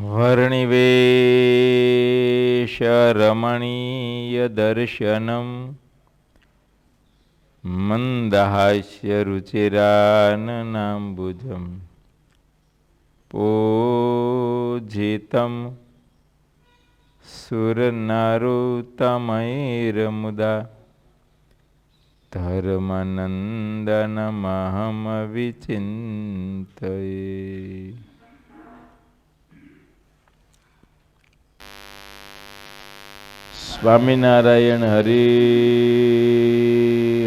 वर्णिवेशरमणीयदर्शनं मन्दहास्यरुचिराननाम्बुजं पूजितं सुरनरोत्तमैर्मुदा धर्मनन्दनमहमविचिन्तये। સ્વામિનારાયણ હરે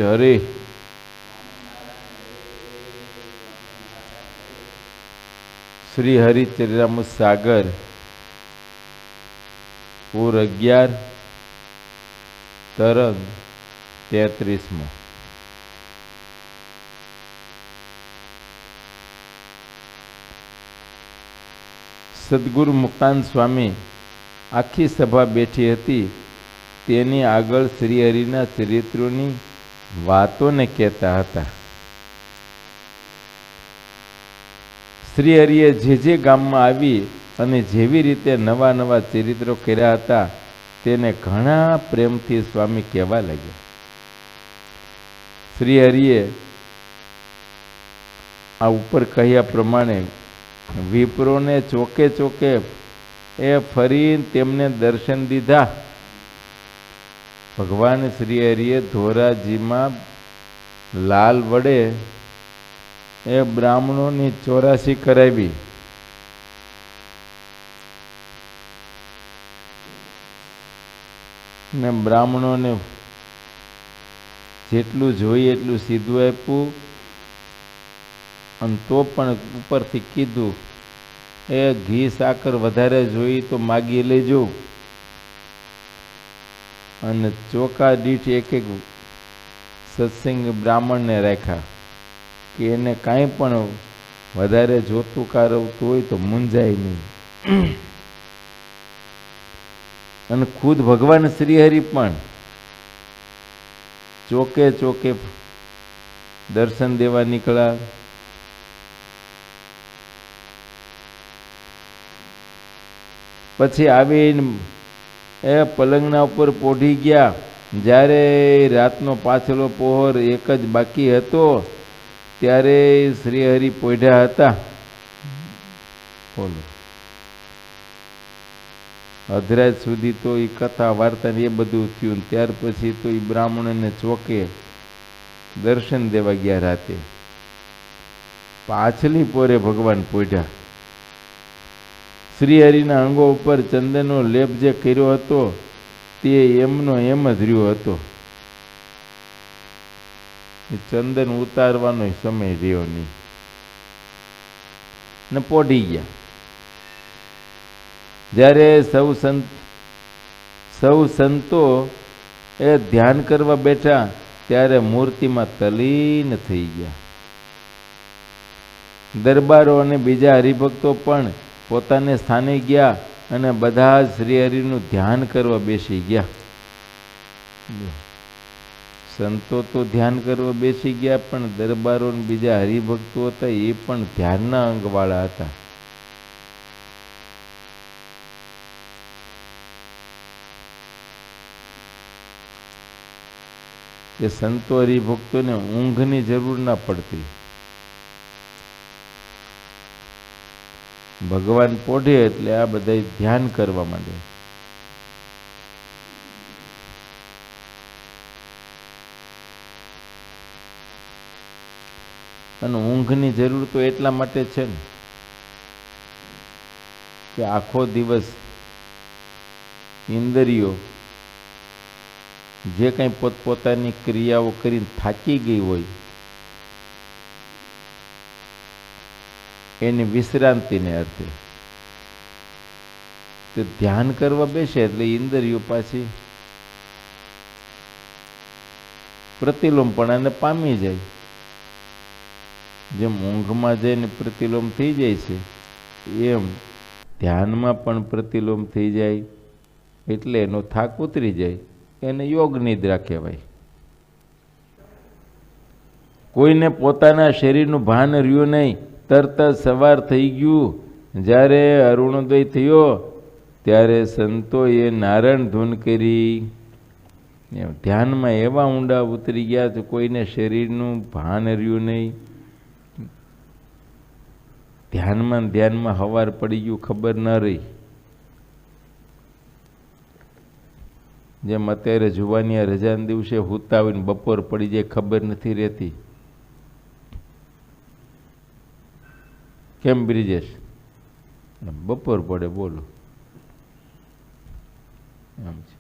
હરે. શ્રી હરિચરિરામૃત સાગર પૂર 11 તરંગ 33મો. સદગુરુ મુક્તાનંદ સ્વામી આખી સભા બેઠી હતી. તેની આગળ શ્રીહરિના ચરિત્રોની વાતોને કહેતા હતા. શ્રીહરિએ જે ગામમાં આવી અને જેવી રીતે નવા નવા ચરિત્રો કર્યા હતા તેને ઘણા પ્રેમથી સ્વામી કહેવા લાગ્યા. શ્રીહરિએ આ ઉપર કહ્યા પ્રમાણે વિપ્રોને ચોકે ચોકે એ ફરી તેમને દર્શન દીધા. ભગવાન શ્રીહરિએ ધોરાજીમાં લાલ વડે એ બ્રાહ્મણોની 84 કરાવી. ને બ્રાહ્મણોને જેટલું જોઈએ એટલું સીધું આપ્યું. અને તો પણ ઉપરથી કીધું એ ઘી સાકર વધારે જોઈ તો માગી લેજો. અને ચોખા દીઠ એક એક સત્સંગ બ્રાહ્મણને રાખ્યા કે એને કાંઈ પણ વધારે જોતું કારવતું હોય તો મૂંઝાય નહીં. અને ખુદ ભગવાન શ્રીહરિ પણ ચોકે ચોકે દર્શન દેવા નીકળ્યા. પછી આવીને એ પલંગના ઉપર પોઢી ગયા. જ્યારે રાતનો પાછલો પહોર એક જ બાકી હતો ત્યારે શ્રીહરિ પોઢ્યા હતા. બોલો, અધરાત સુધી તો એ કથા વાર્તા એ બધું થયું. ત્યાર પછી તો એ બ્રાહ્મણને ચોકે દર્શન દેવા ગયા. રાતે પાછલી પોરે ભગવાન પોઢ્યા. શ્રીહરિના અંગો ઉપર ચંદનનો લેપ જે કર્યો હતો તે એમનો એમ જ રહ્યો હતો. ચંદન ઉતારવાનો સમય રહ્યો નહીં ને પોઢી ગયા. જ્યારે સૌ સંતો એ ધ્યાન કરવા બેઠા ત્યારે મૂર્તિમાં તલીન થઈ ગયા. દરબારો અને બીજા હરિભક્તો પણ પોતાને સ્થાને ગયા અને બધા જ શ્રીહરિનું ધ્યાન કરવા બેસી ગયા. સંતો તો ધ્યાન કરવા બેસી ગયા, પણ દરબારો અને બીજા હરિભક્તો હતા એ પણ ધ્યાનના અંગવાળા હતા. એ સંતો હરિભક્તોને ઊંઘની જરૂર ના પડતી. ભગવાન પોઢે એટલે આ બધા ધ્યાન કરવા માંડે. અને ઊંઘની જરૂર તો એટલા માટે છે ને કે આખો દિવસ ઇન્દ્રિયો જે કંઈ પોતપોતાની ક્રિયાઓ કરીને થાકી ગઈ હોય એની વિશ્રાંતિને અર્થે તે ધ્યાન કરવા બેસે એટલે ઇન્દ્રિયો પાછી પ્રતિલોમપણાને પામી જાય. જેમ ઊંઘમાં જઈને પ્રતિલોમ થઈ જાય છે એમ ધ્યાનમાં પણ પ્રતિલોમ થઈ જાય એટલે એનો થાક ઉતરી જાય. એને યોગ નિદ્રા કહેવાય. કોઈને પોતાના શરીરનું ભાન રહ્યું નહીં, તરત સવાર થઈ ગયું જ્યારે અરુણોદય થયો ત્યારે સંતોએ નારાયણ ધૂન કરી. ધ્યાનમાં એવા ઊંડા ઉતરી ગયા તો કોઈને શરીરનું ભાન રહ્યું નહીં. ધ્યાનમાં હવાર પડી ગયું, ખબર ન રહી. જેમ અત્યારે જુવાનિયા રજાના દિવસે હુતા હોય ને બપોર પડી જાય, ખબર નથી રહેતી. કેમ બ્રિજેશ? બપોર પડે, બોલો. આમ છે.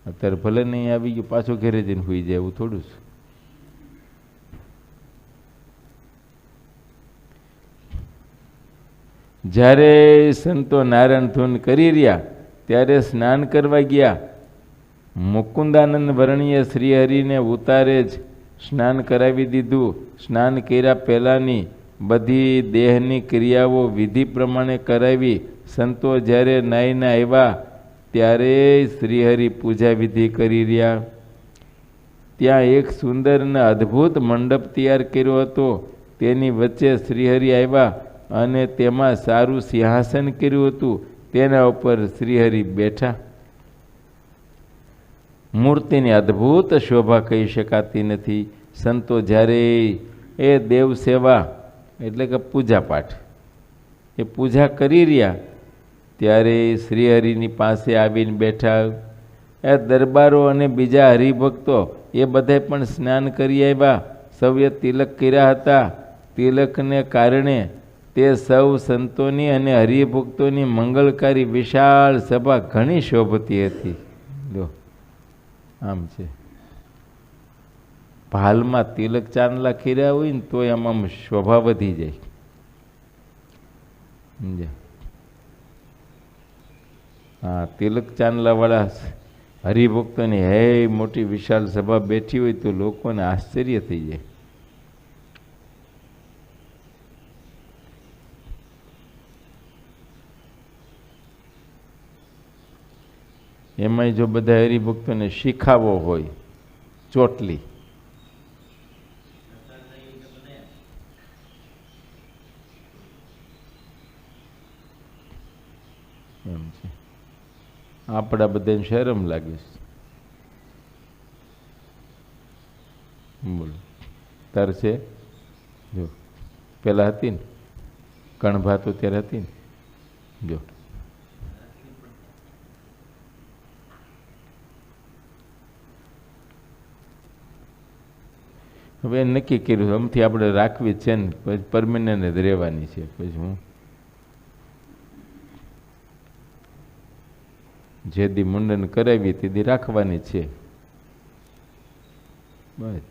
અત્યારે ભલે નહીં આવી ગયું, પાછો ઘરે જઈને સુઈ જાય, એવું થોડું છે. જ્યારે સંતો નારાયણ ધૂન કરી રહ્યા ત્યારે સ્નાન કરવા ગયા. મુકુંદાનંદ વર્ણીએ શ્રીહરિને ઉતારે જ સ્નાન કરાવી દીધું. સ્નાન કર્યા પહેલાંની બધી દેહની ક્રિયાઓ વિધિ પ્રમાણે કરાવી. સંતો જ્યારે નાહીને આવ્યા ત્યારે શ્રીહરિ પૂજા વિધિ કરી રહ્યા. ત્યાં એક સુંદર અને અદ્ભુત મંડપ તૈયાર કર્યો હતો. તેની વચ્ચે શ્રીહરિ આવ્યા અને તેમાં સારું સિંહાસન કર્યું હતું. તેના ઉપર શ્રીહરિ બેઠા. મૂર્તિની અદ્ભુત શોભા કહી શકાતી નથી. સંતો જ્યારે એ દેવ સેવા એટલે કે પૂજા પાઠ એ પૂજા કરી રહ્યા ત્યારે શ્રીહરિની પાસે આવીને બેઠા. એ દરબારો અને બીજા હરિભક્તો એ બધાય પણ સ્નાન કરી આવ્યા. સૌએ તિલક કર્યા હતા. તિલકને કારણે તે સૌ સંતોની અને હરિભક્તોની મંગલકારી વિશાળ સભા ઘણી શોભતી હતી. જો આમ છે, ભાલમાં તિલક ચાંદલા ખીર્યા હોય ને તો એમાં શોભા વધી જાય. સમજે? હા, તિલક ચાંદલાવાળા હરિભક્તોની હે મોટી વિશાળ સભા બેઠી હોય તો લોકોને આશ્ચર્ય થઈ જાય. એમાંય જો બધા હરિભક્તોને શીખાવો હોય ચોટલી, એમ છે. આપણા બધાને શરમ લાગે છે. બોલો, તાર છે? જો પેલા હતી ને કણભા તો ત્યારે હતી ને. જો હવે નક્કી કર્યું આમથી આપણે રાખવી છે ને પછી પરમેનન્ટ જ રહેવાની છે. પછી હું જે દી મુંડન કરાવી તે દી રાખવાની છે. બસ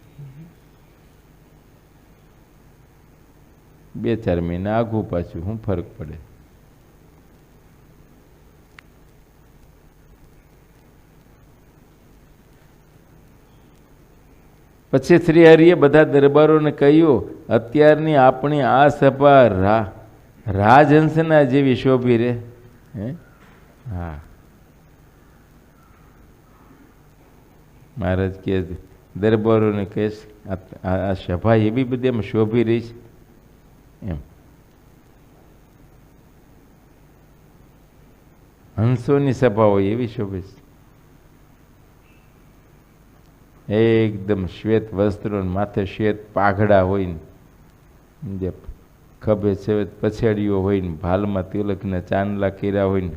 2-4 મહિના આઘું પાછું શું ફરક પડે? પછી શ્રી હરિએ બધા દરબારોને કહ્યું, અત્યારની આપણી આ સભા રાજહંસના જેવી શોભી રે. હે? હા, મહારાજ કે દરબારોને કહેશ આ સભા એવી બધી એમ શોભી રહી છે એમ. હંસોની સભા હોય એવી શોભે છે. એકદમ શ્વેત વસ્ત્રો, માથે શ્વેત પાઘડા હોય ને, જે ખભે શ્વેત પછેડીઓ હોય ને, ભાલમાં તિલકના ચાંદલા કર્યા હોય ને.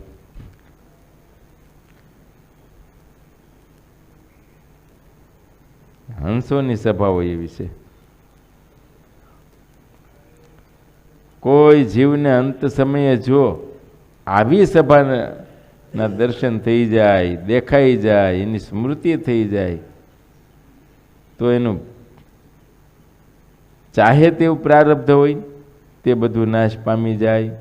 હંસોની સભા હોય એવી છે. કોઈ જીવને અંત સમયે જો આવી સભાના દર્શન થઈ જાય, દેખાઈ જાય, એની સ્મૃતિ થઈ જાય તો એનું ચાહે તેવું પ્રારબ્ધ હોય તે બધું નાશ પામી જાય.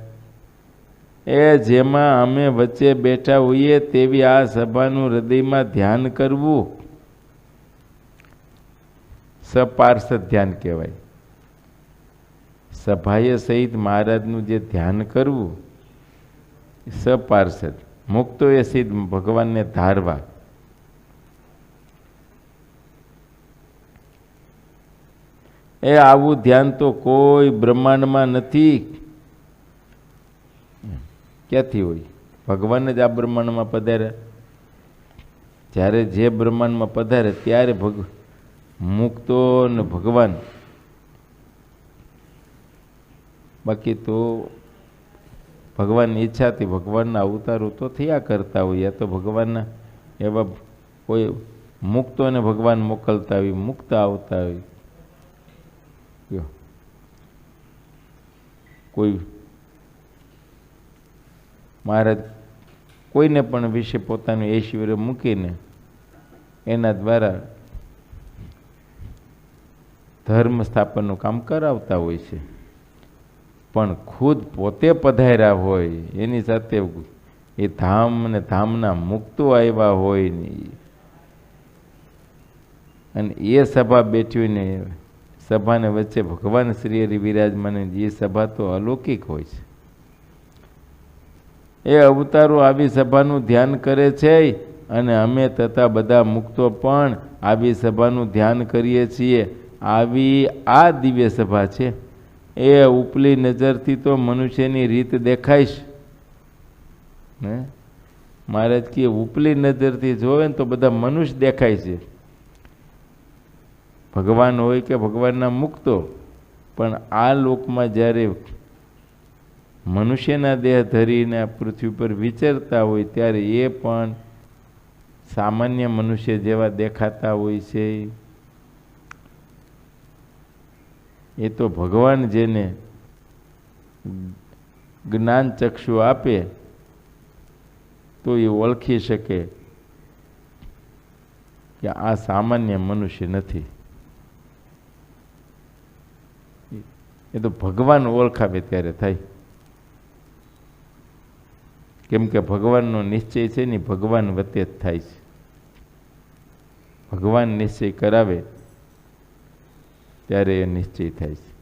એ જેમાં અમે વચ્ચે બેઠા હોઈએ તેવી આ સભાનું હૃદયમાં ધ્યાન કરવું સપાર્ષદ ધ્યાન કહેવાય. સભાએ સહિત મહારાજનું જે ધ્યાન કરવું સપાર્ષદ, મુક્તોએ સહિત ભગવાનને ધારવા. એ આવું ધ્યાન તો કોઈ બ્રહ્માંડમાં નથી. ક્યાંથી હોય? ભગવાન જ આ બ્રહ્માંડમાં પધાર્યા. જ્યારે જે બ્રહ્માંડમાં પધારે ત્યારે મુક્તો ને ભગવાન. બાકી તો ભગવાનની ઈચ્છાથી ભગવાનના અવતારો તો થયા કરતા હોય. યા તો ભગવાનના એવા કોઈ મુક્તોને ભગવાન મોકલતા હોય, મુક્ત આવતા હોય. કોઈ મહારાજ કોઈને પણ વિશે પોતાનું ઐશ્વર્ય મૂકીને એના દ્વારા ધર્મ સ્થાપનનું કામ કરાવતા હોય છે. પણ ખુદ પોતે પધાર્યા હોય, એની સાથે એ ધામ અને ધામના મુક્તો આવ્યા હોય ને, અને એ સભા બેઠી હોય ને, સભાને વચ્ચે ભગવાન શ્રી હરિ વિરાજમાન, એ સભા તો અલૌકિક હોય છે. એ અવતારો આવી સભાનું ધ્યાન કરે છે, અને અમે તથા બધા મુક્તો પણ આવી સભાનું ધ્યાન કરીએ છીએ. આવી આ દિવ્ય સભા છે. એ ઉપલી નજરથી તો મનુષ્યની રીત દેખાઈશ ને, મહારાજ કે ઉપલી નજરથી જોવે ને તો બધા મનુષ્ય દેખાય છે, ભગવાન હોય કે ભગવાનના મુક્તો. પણ આ લોકમાં જ્યારે મનુષ્યના દેહ ધરીને પૃથ્વી પર વિચરતા હોય ત્યારે એ પણ સામાન્ય મનુષ્ય જેવા દેખાતા હોય છે. એ તો ભગવાન જેને જ્ઞાન ચક્ષુ આપે તો એ ઓળખી શકે કે આ સામાન્ય મનુષ્ય નથી. એ તો ભગવાન ઓળખાવે ત્યારે થાય. કેમ કે ભગવાનનો નિશ્ચય છે ને ભગવાન વતે જ થાય છે. ભગવાન નિશ્ચય કરાવે ત્યારે એ નિશ્ચય થાય છે.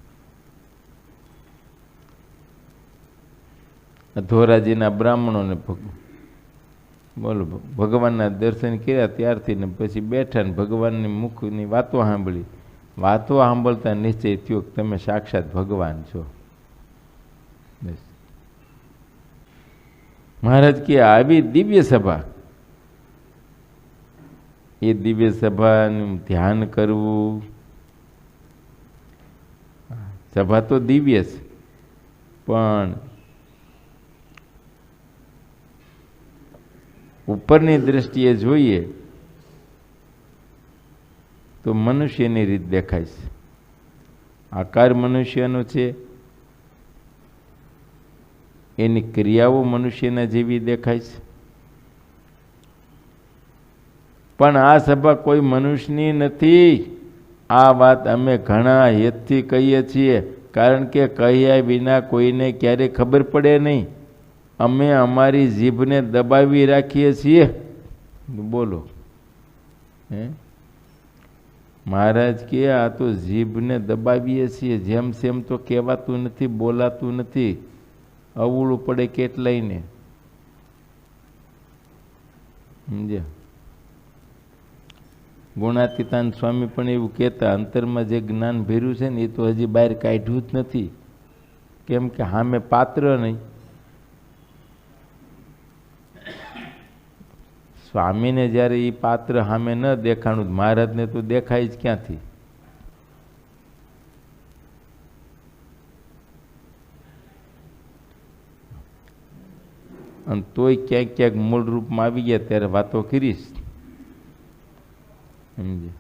ધોરાજીના બ્રાહ્મણોને બોલો ભગવાનના દર્શન કર્યા ત્યારથી ને પછી બેઠા ને ભગવાનની મુખની વાતો સાંભળી. વાતો સાંભળતા નિશ્ચય થયો કે તમે સાક્ષાત ભગવાન છો. બસ મહારાજ કે આવી દિવ્ય સભા, એ દિવ્ય સભાનું ધ્યાન કરવું. સભા તો દિવ્ય છે, પણ ઉપરની દ્રષ્ટિએ જોઈએ તો મનુષ્યની રીત દેખાય છે. આકાર મનુષ્યનો છે, એની ક્રિયાઓ મનુષ્યના જેવી દેખાય છે. પણ આ સભા કોઈ મનુષ્યની નથી. આ વાત અમે ઘણા હેતથી કહીએ છીએ, કારણ કે કહ્યા વિના કોઈને ક્યારેય ખબર પડે નહીં. અમે અમારી જીભને દબાવી રાખીએ છીએ. બોલો મહારાજ કે આ તો જીભને દબાવીએ છીએ, જેમ સેમ તો કહેવાતું નથી, બોલાતું નથી. અવળું પડે કેટલાયને. સમજ્યા? ગુણાતીતાન સ્વામી પણ એવું કહેતા, અંતરમાં જે જ્ઞાન ભર્યું છે ને એ તો હજી બહાર કાઢ્યું જ નથી. કેમ કે સામે પાત્ર નહીં. સ્વામીને જ્યારે એ પાત્ર સામે ન દેખાણું, મહારાજને તો દેખાય જ ક્યાંથી? અને તોય ક્યાંક ક્યાંક મૂળ રૂપમાં આવી ગયા ત્યારે વાતો કરીશ. સમજે?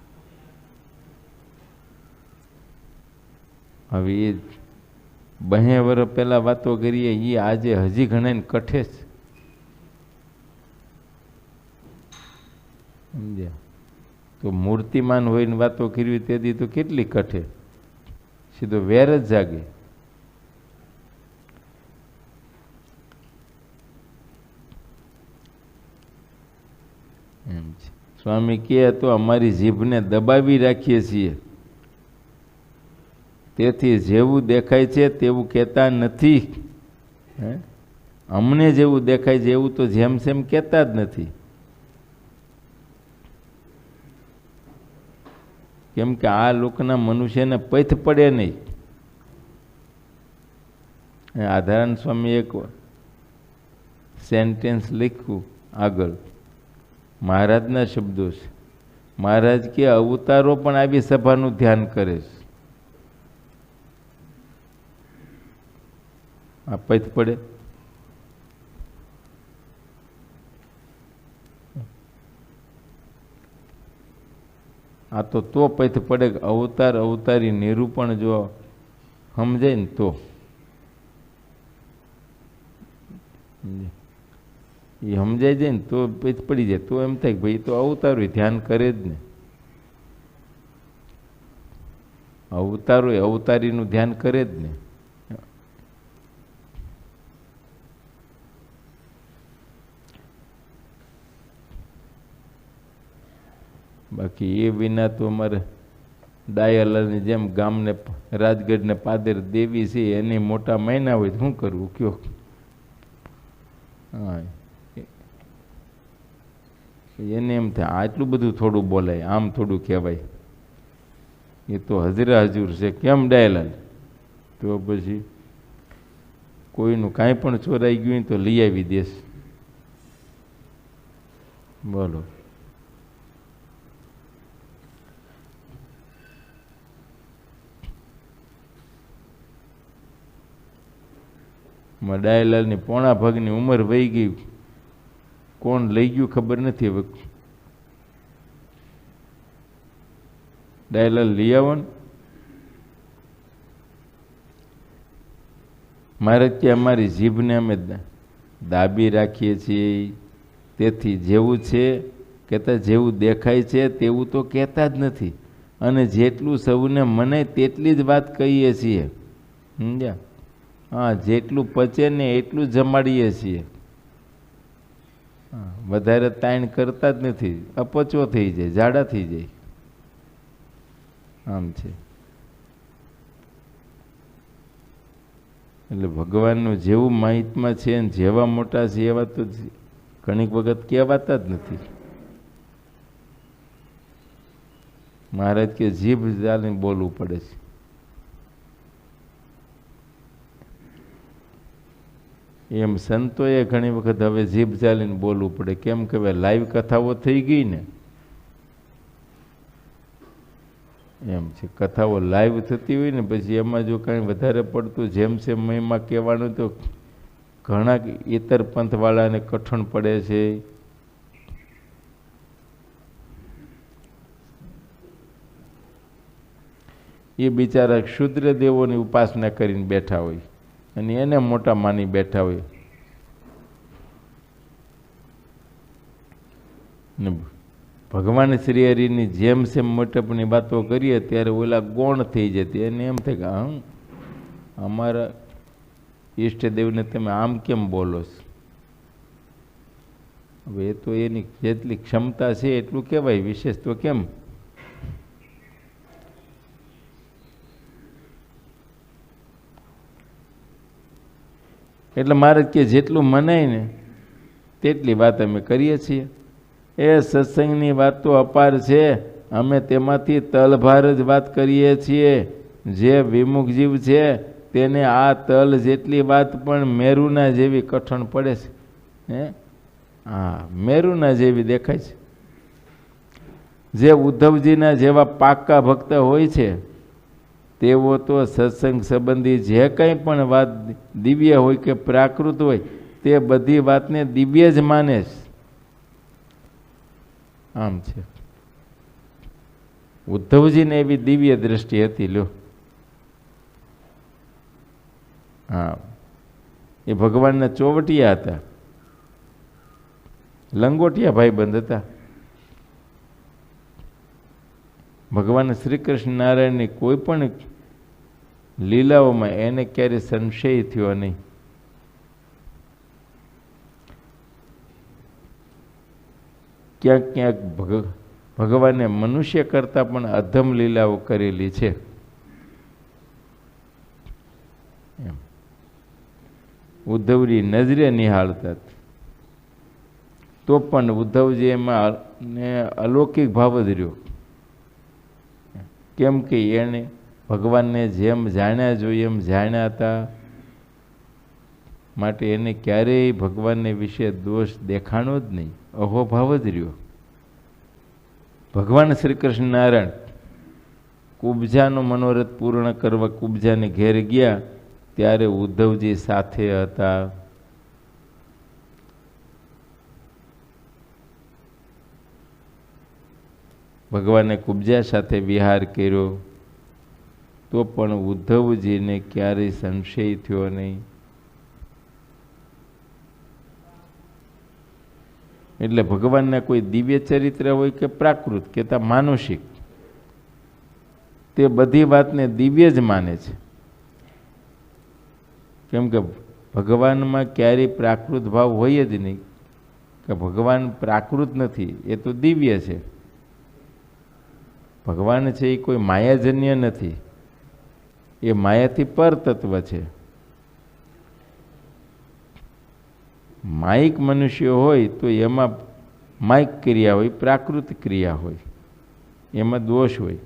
હવે એ 2 વર્ષ પહેલા વાતો કરીએ, એ આજે હજી ઘણાને કઠે છે. સમજ્યા? તો મૂર્તિમાન હોઈને વાતો કરવી તેથી તો કેટલી કઠે, સીધો વેર જ જાગે. એમ છે. સ્વામી કહે તો અમારી જીભને દબાવી રાખીએ છીએ, તેથી જેવું દેખાય છે તેવું કહેતા નથી. અમને જેવું દેખાય છે એવું તો જેમ સેમ કહેતા જ નથી. કેમ કે આ લોકના મનુષ્યને પૈથ પડે નહીં. આધારાનંદ સ્વામી એક સેન્ટેન્સ લખ્યું આગળ, મહારાજના શબ્દો છે. મહારાજ કે અવતારો પણ આવી સભાનું ધ્યાન કરે છે. આ પૈત પડે? આ તો પૈત પડે કે અવતાર અવતારી નિરૂપણ જો સમજાય ને તો એ સમજાઈ જાય ને તો પૈત પડી જાય. તો એમ થાય કે ભાઈ તો અવતારો ધ્યાન કરે જ ને, અવતારો અવતારીનું ધ્યાન કરે જ ને. બાકી એ વિના તો અમારે ડાયાલાલની જેમ ગામને રાજગઢને પાદર દેવી છે, એની મોટા મહિના હોય શું કરવું કયો? હા, એને એમ થાય આટલું બધું થોડું બોલાય, આમ થોડું કહેવાય. એ તો હજરા હજુર છે. કેમ ડાયાલાલ? તો પછી કોઈનું કાંઈ પણ ચોરાઈ ગયું તો લઈ આવી દેશ. બોલો. ડાયાલાલની પોણા ભાગની ઉંમર વહી ગઈ, કોણ લઈ ગયું ખબર નથી. હવે ડાયાલાલ લઈ આવો ને. મારે કે અમારી જીભને અમે દાબી રાખીએ છીએ, તેથી જેવું છે કહેતા જેવું દેખાય છે તેવું તો કહેતા જ નથી, અને જેટલું સૌને મને તેટલી જ વાત કહીએ છીએ. સમજ્યા? હા, જેટલું પચે ને એટલું જમાડીએ છીએ. વધારે તાણ કરતા જ નથી, અપચો થઈ જાય, જાડા થઈ જાય. આમ છે. એટલે ભગવાનનું જેવું મહિમા છે ને જેવા મોટા છે એવા તો ઘણીક વખત કહેવાતા જ નથી. મહારાજ કે જીભ ચાલીને બોલવું પડે છે. એમ સંતોએ ઘણી વખત હવે જીભ ચાલીને બોલવું પડે. કેમ કે હવે લાઈવ કથાઓ થઈ ગઈ ને, એમ છે. કથાઓ લાઈવ થતી હોય ને પછી એમાં જો કાંઈ વધારે પડતું જેમ છે મહિમા કહેવાનું તો ઘણા ઇતર પંથવાળાને કઠણ પડે છે. એ બિચારા ક્ષુદ્ર દેવોની ઉપાસના કરીને બેઠા હોય અને એને મોટા માની બેઠા હોય. ને ભગવાન શ્રી હરિની જેમ સેમ મોટપની વાતો કરીએ ત્યારે ઓલા ગૌણ થઈ જતી. એને એમ થાય કે હા, અમારા ઈષ્ટદેવને તમે આમ કેમ બોલો છો? હવે એ તો એની જેટલી ક્ષમતા છે એટલું કહેવાય, વિશેષ તો કેમ? એટલે મારે કે જેટલું મનાય ને તેટલી વાત અમે કરીએ છીએ. એ સત્સંગની વાત તો અપાર છે, અમે તેમાંથી તલભાર જ વાત કરીએ છીએ. જે વિમુખ જીવ છે તેને આ તલ જેટલી વાત પણ મેરુના જેવી કઠણ પડે છે. હે, હા, મેરુના જેવી દેખાય છે. જે ઉદ્ધવજીના જેવા પાક્કા ભક્ત હોય છે તેઓ તો સત્સંગ સંબંધી જે કંઈ પણ વાત દિવ્ય હોય કે પ્રાકૃત હોય તે બધી વાતને દિવ્ય જ માને છે. આમ છે. ઉદ્ધવજીને એવી દિવ્ય દ્રષ્ટિ હતી. લ્યો, હા, એ ભગવાનના ચોવટિયા હતા, લંગોટિયા ભાઈબંધ હતા. ભગવાન શ્રી કૃષ્ણ નારાયણની કોઈ પણ લીલાઓમાં એને ક્યારે સંશય થયો નહીં. ક્યાંક ક્યાંક ભગવાને મનુષ્ય કરતાં પણ અધમ લીલાઓ કરેલી છે. ઉદ્ધવજી નજરે નિહાળતા તો પણ ઉદ્ધવજી એમાં અલૌકિક ભાવ જ રહ્યો. કેમ કે એને ભગવાનને જેમ જાણ્યા જોઈએ એમ જાણ્યા હતા. માટે એને ક્યારેય ભગવાનને વિશે દોષ દેખાણો જ નહીં, અહોભાવ જ રહ્યો. ભગવાન શ્રી કૃષ્ણ નારાયણ કુબજાનો મનોરથ પૂર્ણ કરવા કુબજાને ઘેર ગયા ત્યારે ઉદ્ધવજી સાથે હતા. ભગવાને કુબજા સાથે વિહાર કર્યો તો પણ ઉદ્ધવજીને ક્યારેય સંશય થયો નહીં. એટલે ભગવાનના કોઈ દિવ્ય ચરિત્ર હોય કે પ્રાકૃત કે માનુષિક, તે બધી વાતને દિવ્ય જ માને છે. કેમ કે ભગવાનમાં ક્યારેય પ્રાકૃત ભાવ હોય જ નહીં, કે ભગવાન પ્રાકૃત નથી, એ તો દિવ્ય છે. ભગવાન છે એ કોઈ માયાજન્ય નથી, એ માયાથી પર તત્વ છે. માયિક મનુષ્ય હોય તો એમાં માયિક ક્રિયા હોય, પ્રાકૃત ક્રિયા હોય, એમાં દોષ હોય.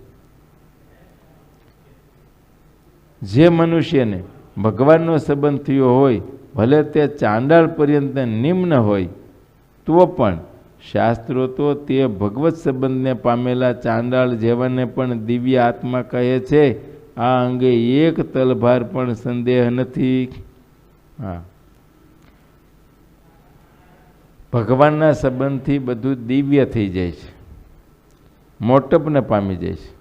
જે મનુષ્યને ભગવાનનો સંબંધ થયો હોય, ભલે તે ચાંડાળ પર્યંત નિમ્ન હોય તો પણ શાસ્ત્રો તો તે ભગવત સંબંધને પામેલા ચાંડાળ જેવાને પણ દિવ્ય આત્મા કહે છે. આ અંગે એક તલભાર પણ સંદેહ નથી. હા, ભગવાનના સંબંધથી બધું દિવ્ય થઈ જાય છે, મોટપને પામી જાય છે.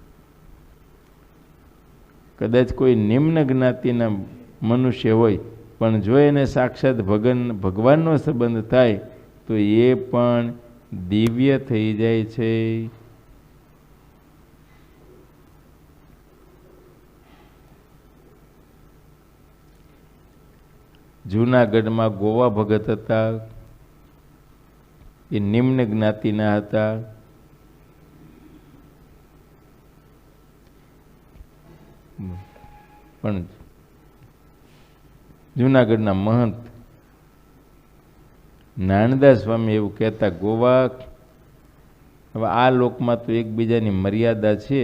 કદાચ કોઈ નિમ્ન જ્ઞાતિના મનુષ્ય હોય, પણ જો એને સાક્ષાત ભગવાનનો સંબંધ થાય તો એ પણ દિવ્ય થઈ જાય છે. જૂનાગઢમાં ગોવા ભગત હતા, એ નિમ્ન જ્ઞાતિના હતા. પણ જૂનાગઢના મહંત નાનદાસ સ્વામી એવું કહેતા, ગોવા હવે આ લોકમાં તો એકબીજાની મર્યાદા છે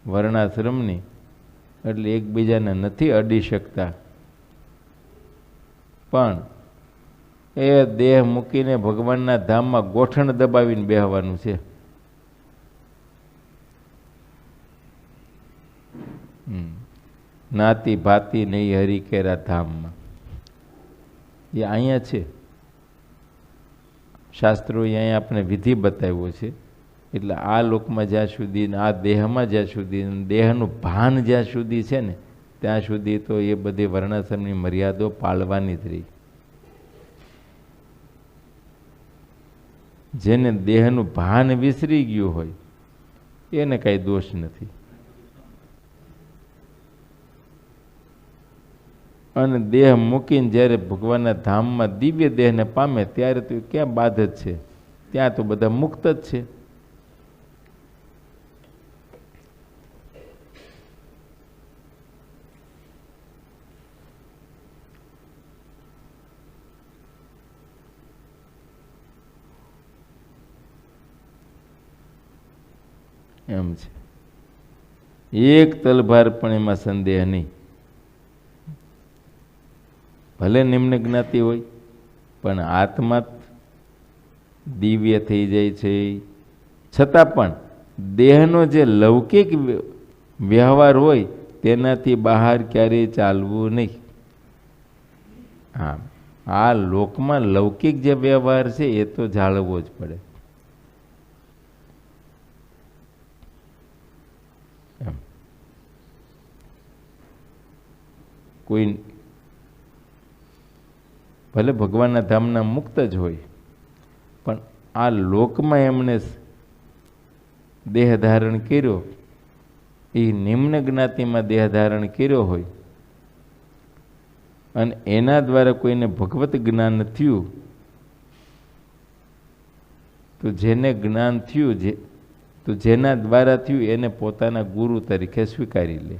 વર્ણાશ્રમની, એટલે એકબીજાને નથી અડી શકતા, પણ એ દેહ મૂકીને ભગવાનના ધામમાં ગોઠણ દબાવીને બેહવાનું છે. નાતી ભાતી નહીં હરિકેરા ધામમાં, એ અહીંયા છે. શાસ્ત્રોએ અહીંયા આપણે વિધિ બતાવ્યો છે. એટલે આ લોકમાં જ્યાં સુધી, આ દેહમાં જ્યાં સુધી, દેહનું ભાન જ્યાં સુધી છે ને, ત્યાં સુધી તો એ બધી વર્ણાશ્રમની મર્યાદાઓ પાળવાની જ રહી. જેને દેહનું ભાન વિસરી ગયું હોય એને કાંઈ દોષ નથી. અને દેહ મૂકીને જ્યારે ભગવાનના ધામમાં દિવ્ય દેહને પામે ત્યારે તો ક્યાં બાધ જ છે, ત્યાં તો બધા મુક્ત જ છે. એમ છે. એક તલભાર પણ એમાં સંદેહ નહીં. ભલે નિમ્ન જ્ઞાતિ હોય પણ આત્મા દિવ્ય થઈ જાય છે. છતાં પણ દેહનો જે લૌકિક વ્યવહાર હોય તેનાથી બહાર ક્યારેય ચાલવું નહીં. હા, આ લોકમાં લૌકિક જે વ્યવહાર છે એ તો જાળવવો જ પડે. કોઈ ભલે ભગવાનના ધામના મુક્ત જ હોય, પણ આ લોકમાં એમણે દેહ ધારણ કર્યો, એ નિમ્ન જ્ઞાતિમાં દેહ ધારણ કર્યો હોય અને એના દ્વારા કોઈને ભગવત જ્ઞાન થયું, તો જેને જ્ઞાન થયું, તો જેના દ્વારા થયું એને પોતાના ગુરુ તરીકે સ્વીકારી લે.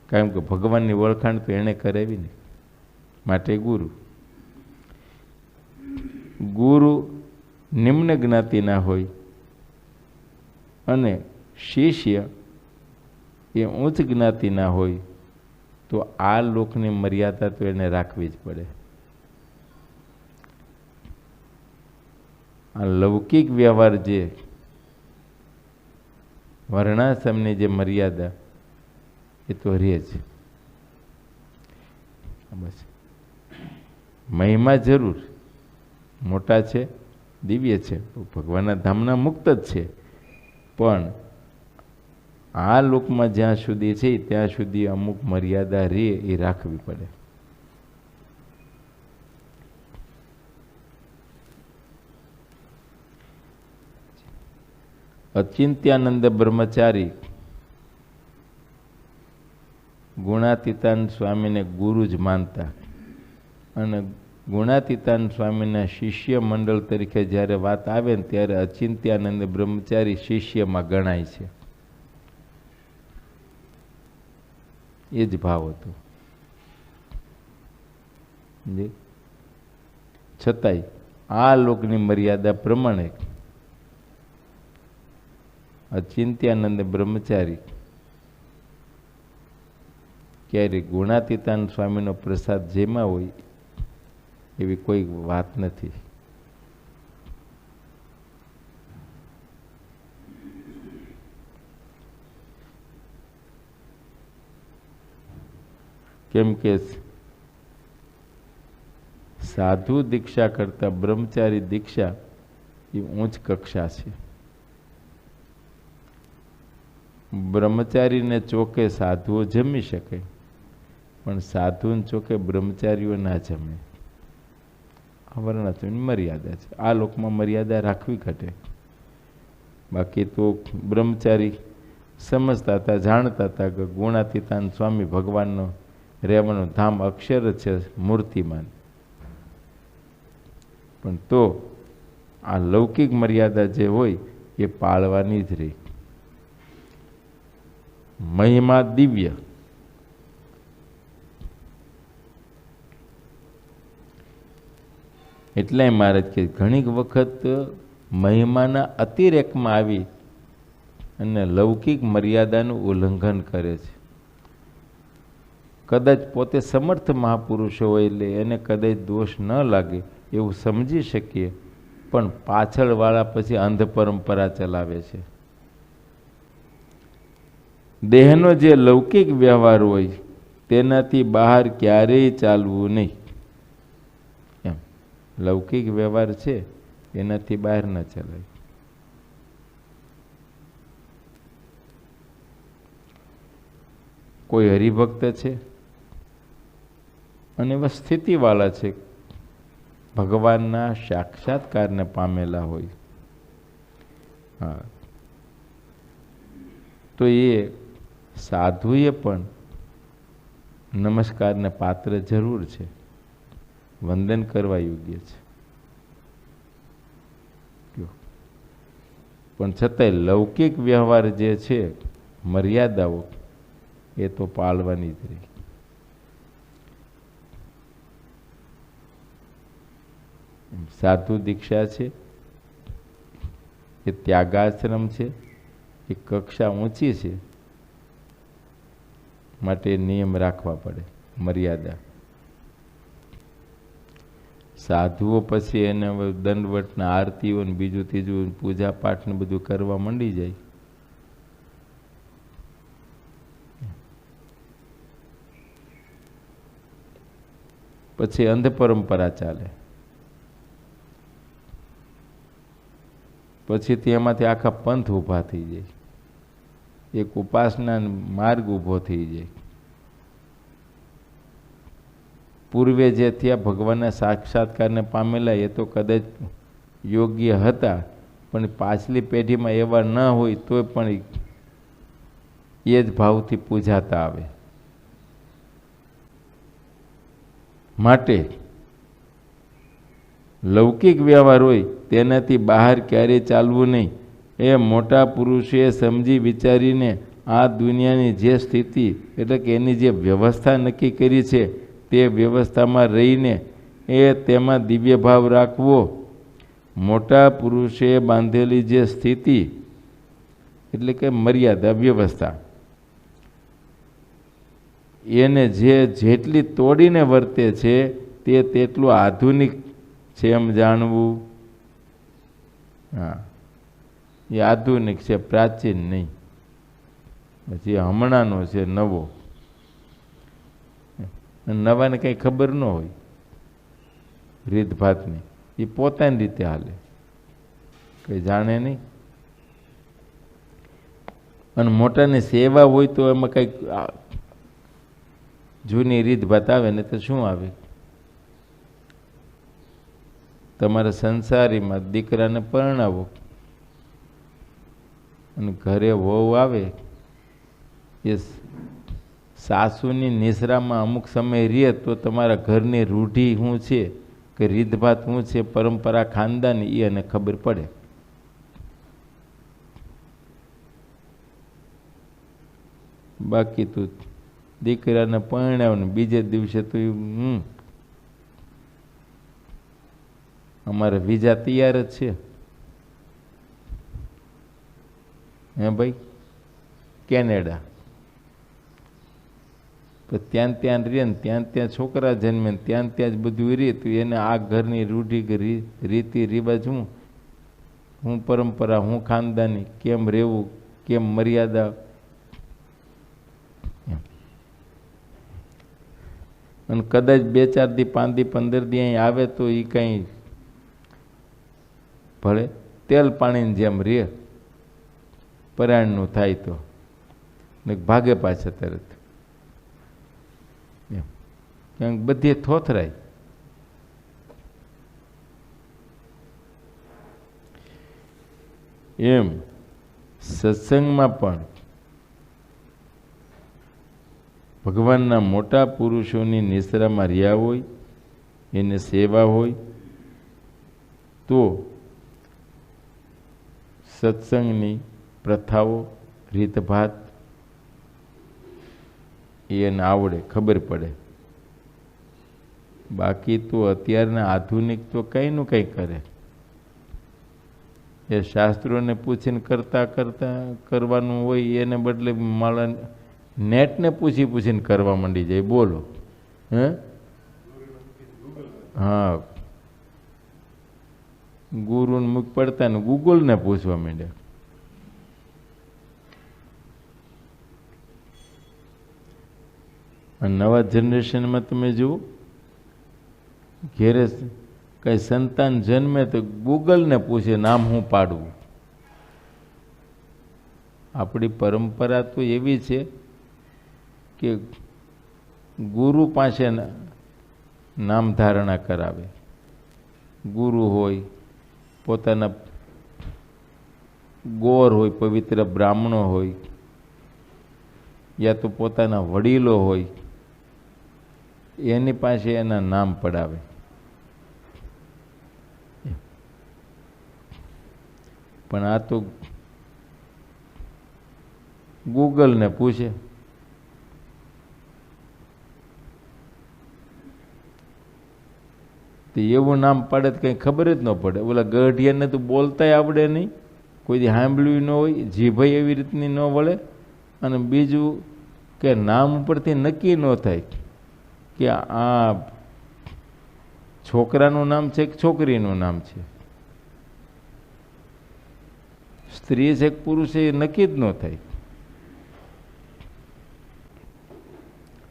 કારણ કે ભગવાનની ઓળખાણ તો એણે કરાવી ને, માટે ગુરુ. ગુરુ નિમ્ન જ્ઞાતિના હોય અને શિષ્ય એ ઉચ્ચ જ્ઞાતિના હોય, તો તો આ લોકની મર્યાદા તો એને રાખવી જ પડે. આ લૌકિક વ્યવહાર જે વર્ણાશ્રમની જે મર્યાદા એ તો રહે જ. બસ મહિમા જરૂર મોટા છે, દિવ્ય છે, ભગવાનના ધામના મુક્ત જ છે, પણ આ લોકમાં જ્યાં સુધી છે ત્યાં સુધી અમુક મર્યાદા રહે એ રાખવી પડે. અચિંત્યાનંદ બ્રહ્મચારી ગુણાતીતાનંદ સ્વામીને ગુરુ જ માનતા અને ગુણાતીતાનંદ સ્વામીના શિષ્ય મંડળ તરીકે જ્યારે વાત આવે ને ત્યારે અચિંત્યાનંદ બ્રહ્મચારી શિષ્યમાં ગણાય છે. એ જ ભાવ હતો. છતાંય આ લોકની મર્યાદા પ્રમાણે અચિંત્યાનંદ બ્રહ્મચારી ક્યારે ગુણાતીતાનંદ સ્વામીનો પ્રસાદ જેમાં હોય એવી કોઈ વાત નથી. કેમ કે સાધુ દીક્ષા કરતા બ્રહ્મચારી દીક્ષા એ ઉચ્ચ કક્ષા છે. બ્રહ્મચારીને ચોકે સાધુઓ જમી શકે, પણ સાધુને ચોકે બ્રહ્મચારીઓ ના જમે. આ વર્ણાશ્રમની મર્યાદા છે. આ લોકમાં મર્યાદા રાખવી ઘટે. બાકી તો બ્રહ્મચારી સમજતા હતા, જાણતા હતા કે ગુણાતીતાનંદ સ્વામી ભગવાનનો રહેવાનું ધામ અક્ષર છે, મૂર્તિમાન. પણ તો આ લૌકિક મર્યાદા જે હોય એ પાળવાની જ રહી. મહિમા દિવ્ય. એટલે મહારાજ કે ઘણી વખત મહિમાના અતિરેકમાં આવી અને લૌકિક મર્યાદાનું ઉલ્લંઘન કરે છે. કદાચ પોતે સમર્થ મહાપુરુષો હોય એટલે એને કદાચ દોષ ન લાગે એવું સમજી શકીએ, પણ પાછળવાળા પછી અંધ પરંપરા ચલાવે છે. દેહનો જે લૌકિક વ્યવહાર હોય તેનાથી બહાર ક્યારેય ચાલવું નહીં. એમ લૌકિક વ્યવહાર છે એનાથી બહાર ન ચલાય. કોઈ હરિભક્ત છે અને એવા સ્થિતિવાળા છે, ભગવાનના સાક્ષાત્કારને પામેલા હોય, હા, તો એ સાધુએ પણ નમસ્કારને પાત્ર જરૂર છે, વંદન કરવા યોગ્ય છે. પણ છતાંય લૌકિક વ્યવહાર જે છે, મર્યાદાઓ એ તો પાળવાની જ રહી. સાધુ દીક્ષા છે એ ત્યાગાશ્રમ છે, એ કક્ષા ઊંચી છે, માટે નિયમ રાખવા પડે, મર્યાદા. સાધુઓ પછી એને દંડવટના આરતીઓ ને બીજું ત્રીજું પૂજા પાઠ ને બધું કરવા માંડી જાય. પછી અંધ પરંપરા ચાલે. પછી તેમાંથી આખા પંથ ઊભા થઈ જાય, એક ઉપાસના માર્ગ ઊભો થઈ જાય. પૂર્વે જે થયા ભગવાનના સાક્ષાત્કારને પામેલા એ તો કદાચ યોગ્ય હતા, પણ પાછલી પેઢીમાં એવા ન હોય તોય પણ એ જ ભાવથી પૂજાતા આવે. માટે લૌકિક વ્યવહાર હોય તેનાથી બહાર ક્યારેય ચાલવું નહીં. એ મોટા પુરુષે સમજી વિચારીને આ દુનિયાની જે સ્થિતિ એટલે કે એની જે વ્યવસ્થા નક્કી કરી છે તે વ્યવસ્થામાં રહીને એ તેમાં દિવ્ય ભાવ રાખવો. મોટા પુરુષે બાંધેલી જે સ્થિતિ એટલે કે મર્યાદા વ્યવસ્થા એને જેટલી તોડીને વર્તે છે તે તેટલું આધુનિક છે એમ જાણવું. હા, એ આધુનિક છે, પ્રાચીન નહીં. પછી હમણાંનો છે નવો. નવાને કંઈ ખબર ન હોય રીતભાતની, એ પોતાની રીતે હાલે, કંઈ જાણે નહીં. અને મોટાની સેવા હોય તો એમાં કંઈક જૂની રીતભાત આવે ને તો શું આવે? તમારા સંસારીમાં દીકરાને પરણાવો અને ઘરે વહુ આવે, એ સાસુની નિસરામાં અમુક સમય રહે તો તમારા ઘરની રૂઢિ શું છે કે રીતભાત શું છે, પરંપરા ખાનદાની, એ એને ખબર પડે. બાકી તો દીકરાને પરણાવ ને બીજે દિવસે તો અમારે વિઝા તૈયાર જ છે. હે ભાઈ, કેનેડા. ત્યાં ત્યાં રહે ને ત્યાં છોકરા જન્મે ને ત્યાં જ બધું રહે, તો એને આ ઘરની રૂઢિ રીતિ રિવાજ હું પરંપરા, હું ખાનદાની, કેમ રહેવું, કેમ મર્યાદા. અને કદાચ 2-4 દી 5 દી 15 દી અહીં આવે તો એ કંઈ ભલે તેલ પાણીની જેમ રહે, પરાયણનું થાય તો ને ભાગે પાછા તરત. એમ બધી થોથરાય. એમ સત્સંગમાં પણ ભગવાનના મોટા પુરુષોની નિશ્રામાં રહ્યા હોય, એને સેવા હોય, તો સત્સંગની પ્રથાઓ, રીતભાત એને આવડે, ખબર પડે. બાકી તો અત્યારના આધુનિક તો કંઈનું કંઈ કરે. એ શાસ્ત્રોને પૂછીને કરવાનું હોય, એને બદલે માળા નેટને પૂછીને કરવા માંડી જાય. બોલો. હે? હા, ગુરુને મુખ પડતા ને ગૂગલને પૂછવા માંડ્યા. અને નવા જનરેશનમાં તમે જુઓ, ઘેરે કઈ સંતાન જન્મે તો ગૂગલને પૂછે નામ શું પાડવું. આપણી પરંપરા તો એવી છે કે ગુરુ પાસે નામ ધારણા કરાવે. ગુરુ હોય, પોતાના ગોર હોય, પવિત્ર બ્રાહ્મણો હોય, યા તો પોતાના વડીલો હોય, એની પાસે એના નામ પડાવે. પણ આ તો ગૂગલને પૂછે. તો એવું નામ પાડે તો કંઈ ખબર જ ન પડે. ઓલા ગઢિયાને તો બોલતાય આવડે નહીં, કોઈ દી સાંભળ્યું ન હોય, જીભાઈ એવી રીતની ન વળે. અને બીજું કે નામ ઉપરથી નક્કી ન થાય કે આ છોકરાનું નામ છે કે છોકરીનું નામ છે, સ્ત્રી છે કે પુરુષ છે, એ નક્કી જ ન થાય.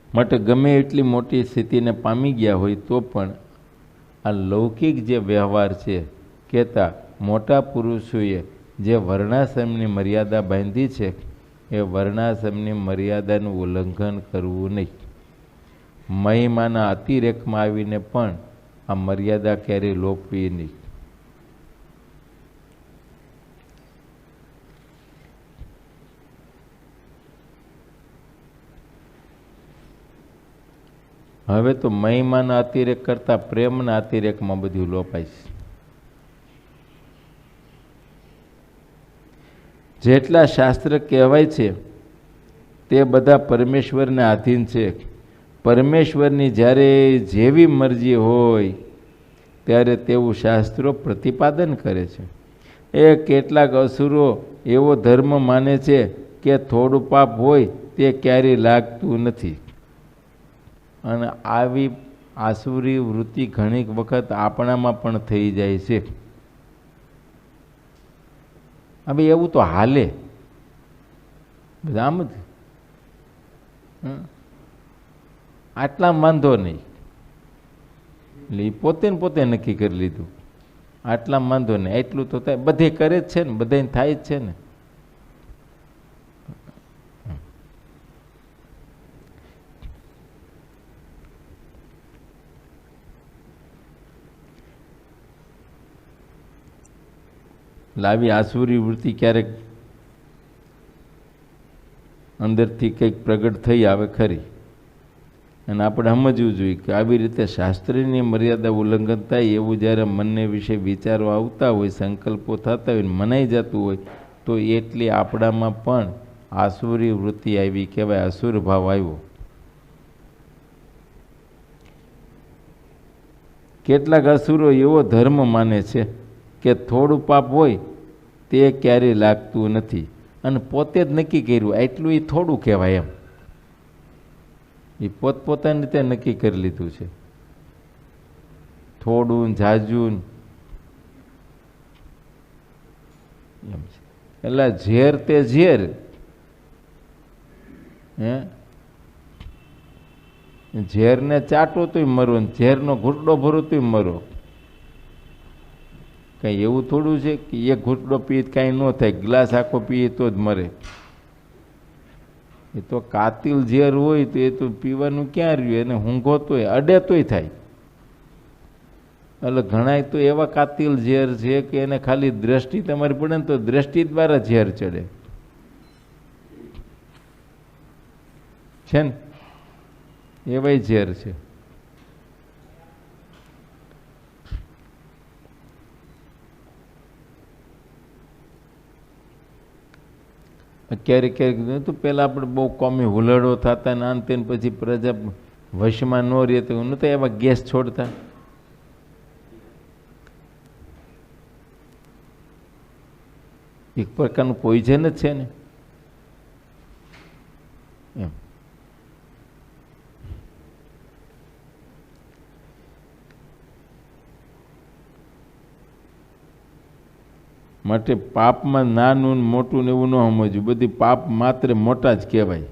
માટે ગમે એટલી મોટી સ્થિતિને પામી ગયા હોય તો પણ આ લૌકિક જે વ્યવહાર છે, કહેતા મોટા પુરુષોએ જે વર્ણાશ્રમની મર્યાદા બાંધી છે, એ વર્ણાશ્રમની મર્યાદાનું ઉલ્લંઘન કરવું નહીં. મહિમાના અતિરેકમાં આવીને પણ આ મર્યાદા ક્યારેય લોપવી નહીં. હવે તો મહિમાના અતિરેક કરતા પ્રેમના અતિરેકમાં બધું લોપાય છે. જેટલા શાસ્ત્ર કહેવાય છે તે બધા પરમેશ્વરને આધીન છે. પરમેશ્વરની જ્યારે જેવી મરજી હોય ત્યારે તેવું શાસ્ત્રો પ્રતિપાદન કરે છે. એ કેટલાક અસુરો એવો ધર્મ માને છે કે થોડું પાપ હોય તે ક્યારેય લાગતું નથી. અને આવી આસુરી વૃત્તિ ઘણી વખત આપણામાં પણ થઈ જાય છે. હવે એવું તો હાલે બધા આમ જ, આટલા વાંધો નહીં, એટલે એ પોતે ને પોતે નક્કી કરી લીધું, આટલા વાંધો નહીં, એટલું તો થાય, બધે કરે જ છે ને, બધાને થાય જ છે ને. લાવી આસુરી વૃત્તિ ક્યારેક અંદરથી કંઈક પ્રગટ થઈ આવે ખરી, અને આપણે સમજવું જોઈએ કે આવી રીતે શાસ્ત્રીની મર્યાદા ઉલ્લંઘન થાય એવું જ્યારે મનને વિશે વિચારો આવતા હોય, સંકલ્પો થતા હોય, મનાઈ જતું હોય, તો એટલી આપણામાં પણ આસુરી વૃત્તિ આવી કહેવાય, અસુર ભાવ આવ્યો. કેટલાક અસુરો એવો ધર્મ માને છે કે થોડું પાપ હોય તે ક્યારેય લાગતું નથી, અને પોતે જ નક્કી કર્યું એટલું એ થોડું કહેવાય એમ, એ પોતપોતાની રીતે નક્કી કરી લીધું છે, થોડું ઝાઝું એમ છે. એટલે ઝેર તે ઝેર, ઝેરને ચાટો તોય મરો, ઝેરનો ઘૂંટડો ભરો તોય મરો. કંઈ એવું થોડું છે કે એક ઘૂંટડો પીએ કાંઈ ન થાય, ગ્લાસ આખો પીએ તો જ મરે. એ તો કાતિલ ઝેર હોય તો એ તો પીવાનું ક્યાં રહ્યું, એને ઊંઘો તોય અડે તોય થાય. એટલે ઘણાય તો એવા કાતિલ ઝેર છે કે એને ખાલી દ્રષ્ટિ તમારી પડે ને તો દ્રષ્ટિ દ્વારા ઝેર ચડે છે ને, એવાય ઝેર છે. ક્યારેક ક્યારેક તો પહેલાં આપણે બહુ કોમી હુલડો થતા ને અંતે પછી પ્રજા વશમાં ન રહે તો નહોતા એવા ગેસ છોડતા. એક પ્રકારનું પોઈઝન જ છે ને એમ. માટે પાપમાં નાનું મોટું ને એવું ન સમજવું, બધી પાપ માત્ર મોટા જ કહેવાય.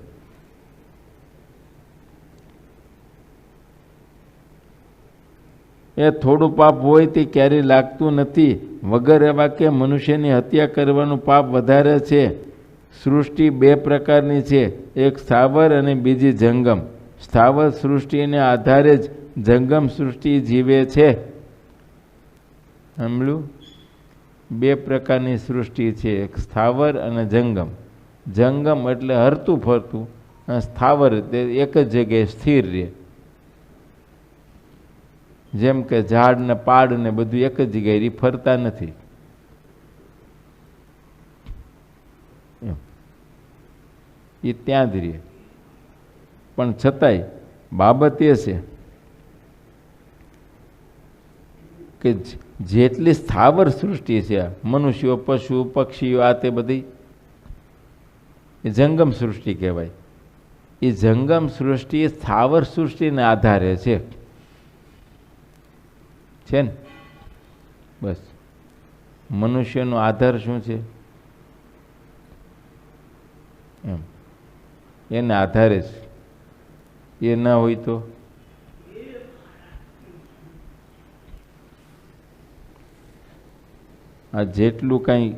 એ થોડું પાપ હોય તે ક્યારેય લાગતું નથી. વગર એવા કે મનુષ્યની હત્યા કરવાનું પાપ વધારે છે. સૃષ્ટિ બે પ્રકારની છે, એક સ્થાવર અને બીજી જંગમ. સ્થાવર સૃષ્ટિને આધારે જ જંગમ સૃષ્ટિ જીવે છે. સાંભળ્યું? બે પ્રકારની સૃષ્ટિ છે, એક સ્થાવર અને જંગમ. જંગમ એટલે હરતું ફરતું, અને સ્થાવર તે એક જ જગ્યાએ સ્થિર રહે, જેમ કે ઝાડ ને પાડ ને બધું એક જ જગ્યાએ ફરતા નથી. એ ત્યાં જ રહે. પણ છતાંય બાબત એ છે કે જેટલી સ્થાવર સૃષ્ટિ છે, મનુષ્યો, પશુ, પક્ષીઓ, આ તે બધી એ જંગમ સૃષ્ટિ કહેવાય. એ જંગમ સૃષ્ટિ સ્થાવર સૃષ્ટિને આધારે છે ને. બસ મનુષ્યનો આધાર શું છે એમ, એને આધારે જ. એ ના હોય તો આ જેટલું કાંઈ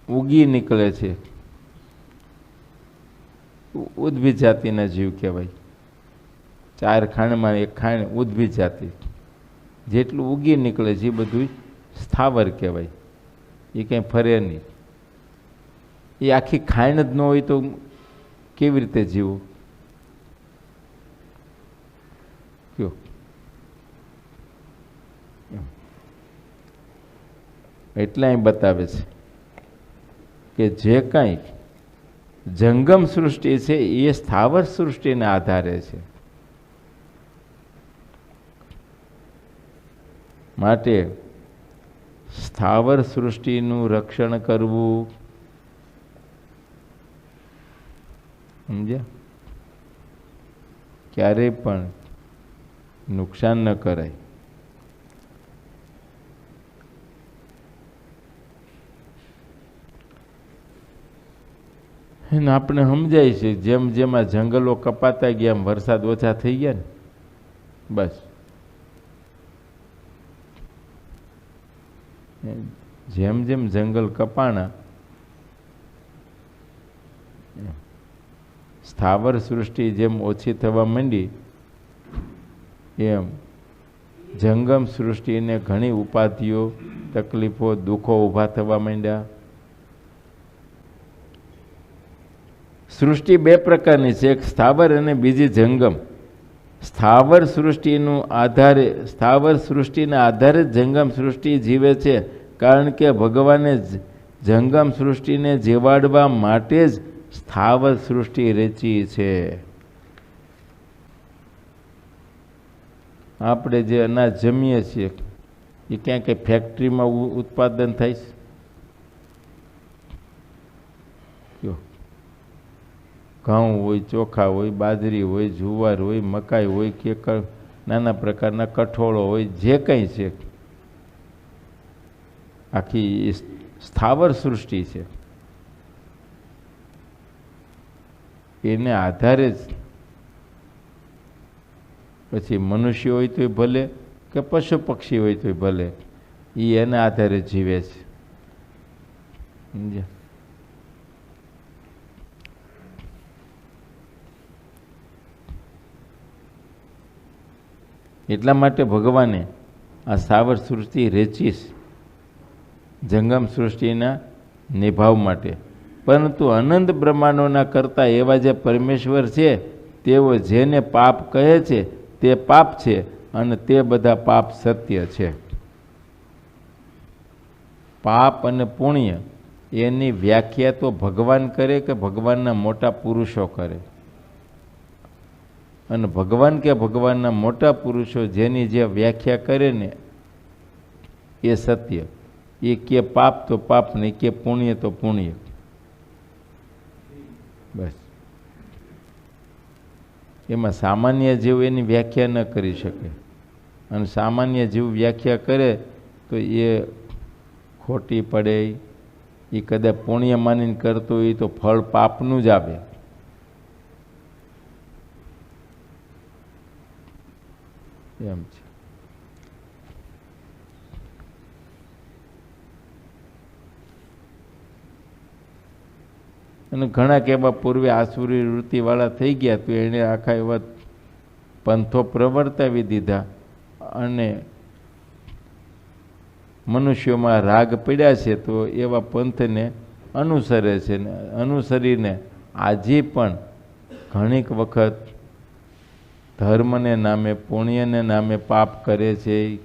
ઉગી નીકળે છે, ઉદ્ભિદ જાતિના જીવ કહેવાય. 4 ખાંડમાં એક ખાંડ ઉદ્ભિદ જાતિ. જેટલું ઉગી નીકળે છે એ બધું સ્થાવર કહેવાય. એ કંઈ ફરે નહીં. એ આખી ખાંડ જ ન હોય તો કેવી રીતે જીવવું કયો? એટલે અહીં બતાવે છે કે જે કાંઈ જંગમ સૃષ્ટિ છે એ સ્થાવર સૃષ્ટિને આધારે છે. માટે સ્થાવર સૃષ્ટિનું રક્ષણ કરવું, સમજ્યા? ક્યારેય પણ નુકસાન ન કરાય. એને આપણે સમજાય છે જેમ જેમ આ જંગલો કપાતા ગયા એમ વરસાદ ઓછા થઈ ગયા ને બસ. જેમ જેમ જંગલ કપાણા સ્થાવર સૃષ્ટિ જેમ ઓછી થવા માંડી એમ જંગમ સૃષ્ટિને ઘણી ઉપાધિઓ, તકલીફો, દુઃખો ઊભા થવા માંડ્યા. સૃષ્ટિ બે પ્રકારની છે, એક સ્થાવર અને બીજી જંગમ. સ્થાવર સૃષ્ટિના આધારે જંગમ સૃષ્ટિ જીવે છે, કારણ કે ભગવાને જંગમ સૃષ્ટિને જીવાડવા માટે જ સ્થાવર સૃષ્ટિ રચી છે. આપણે જે અનાજ જમીએ છીએ એ ક્યાંક ફેક્ટરીમાં ઉત્પાદન થાય છે. ઘઉં હોય, ચોખા હોય, બાજરી હોય, જુવાર હોય, મકાઈ હોય કે નાના પ્રકારના કઠોળો હોય, જે કંઈ છે આખી સ્થાવર સૃષ્ટિ છે. એને આધારે જ પછી મનુષ્ય હોય તોય ભલે કે પશુ પક્ષી હોય તોય ભલે એ એના આધારે જીવે છે. સમજ્યા? એટલા માટે ભગવાને આ સ્થાવર સૃષ્ટિ રચી જંગમ સૃષ્ટિના નિભાવ માટે. પરંતુ અનંત બ્રહ્માંડોના કરતા એવા જે પરમેશ્વર છે તેઓ જેને પાપ કહે છે તે પાપ છે અને તે બધા પાપ સત્ય છે. પાપ અને પુણ્ય એની વ્યાખ્યા તો ભગવાન કરે કે ભગવાનના મોટા પુરુષો કરે. અને ભગવાન કે ભગવાનના મોટા પુરુષો જેની જે વ્યાખ્યા કરે ને એ સત્ય. એ કે પાપ તો પાપ ને કે પુણ્ય તો પુણ્ય. બસ. એમાં સામાન્ય જીવ એની વ્યાખ્યા ન કરી શકે, અને સામાન્ય જીવ વ્યાખ્યા કરે તો એ ખોટી પડે. એ કદાચ પુણ્ય માનીને કરતો હોય તો ફળ પાપનું જ આવે. એમ છે. અને ઘણા એવા પૂર્વે આસુરી વૃત્તિવાળા થઈ ગયા તો એણે આખા એવા પંથો પ્રવર્તાવી દીધા અને મનુષ્યોમાં રાગ પડ્યા છે તો એવા પંથને અનુસરે છે ને અનુસરીને આજે પણ ઘણીક વખત ધર્મને નામે, પુણ્યને નામે પાપ કરે છે.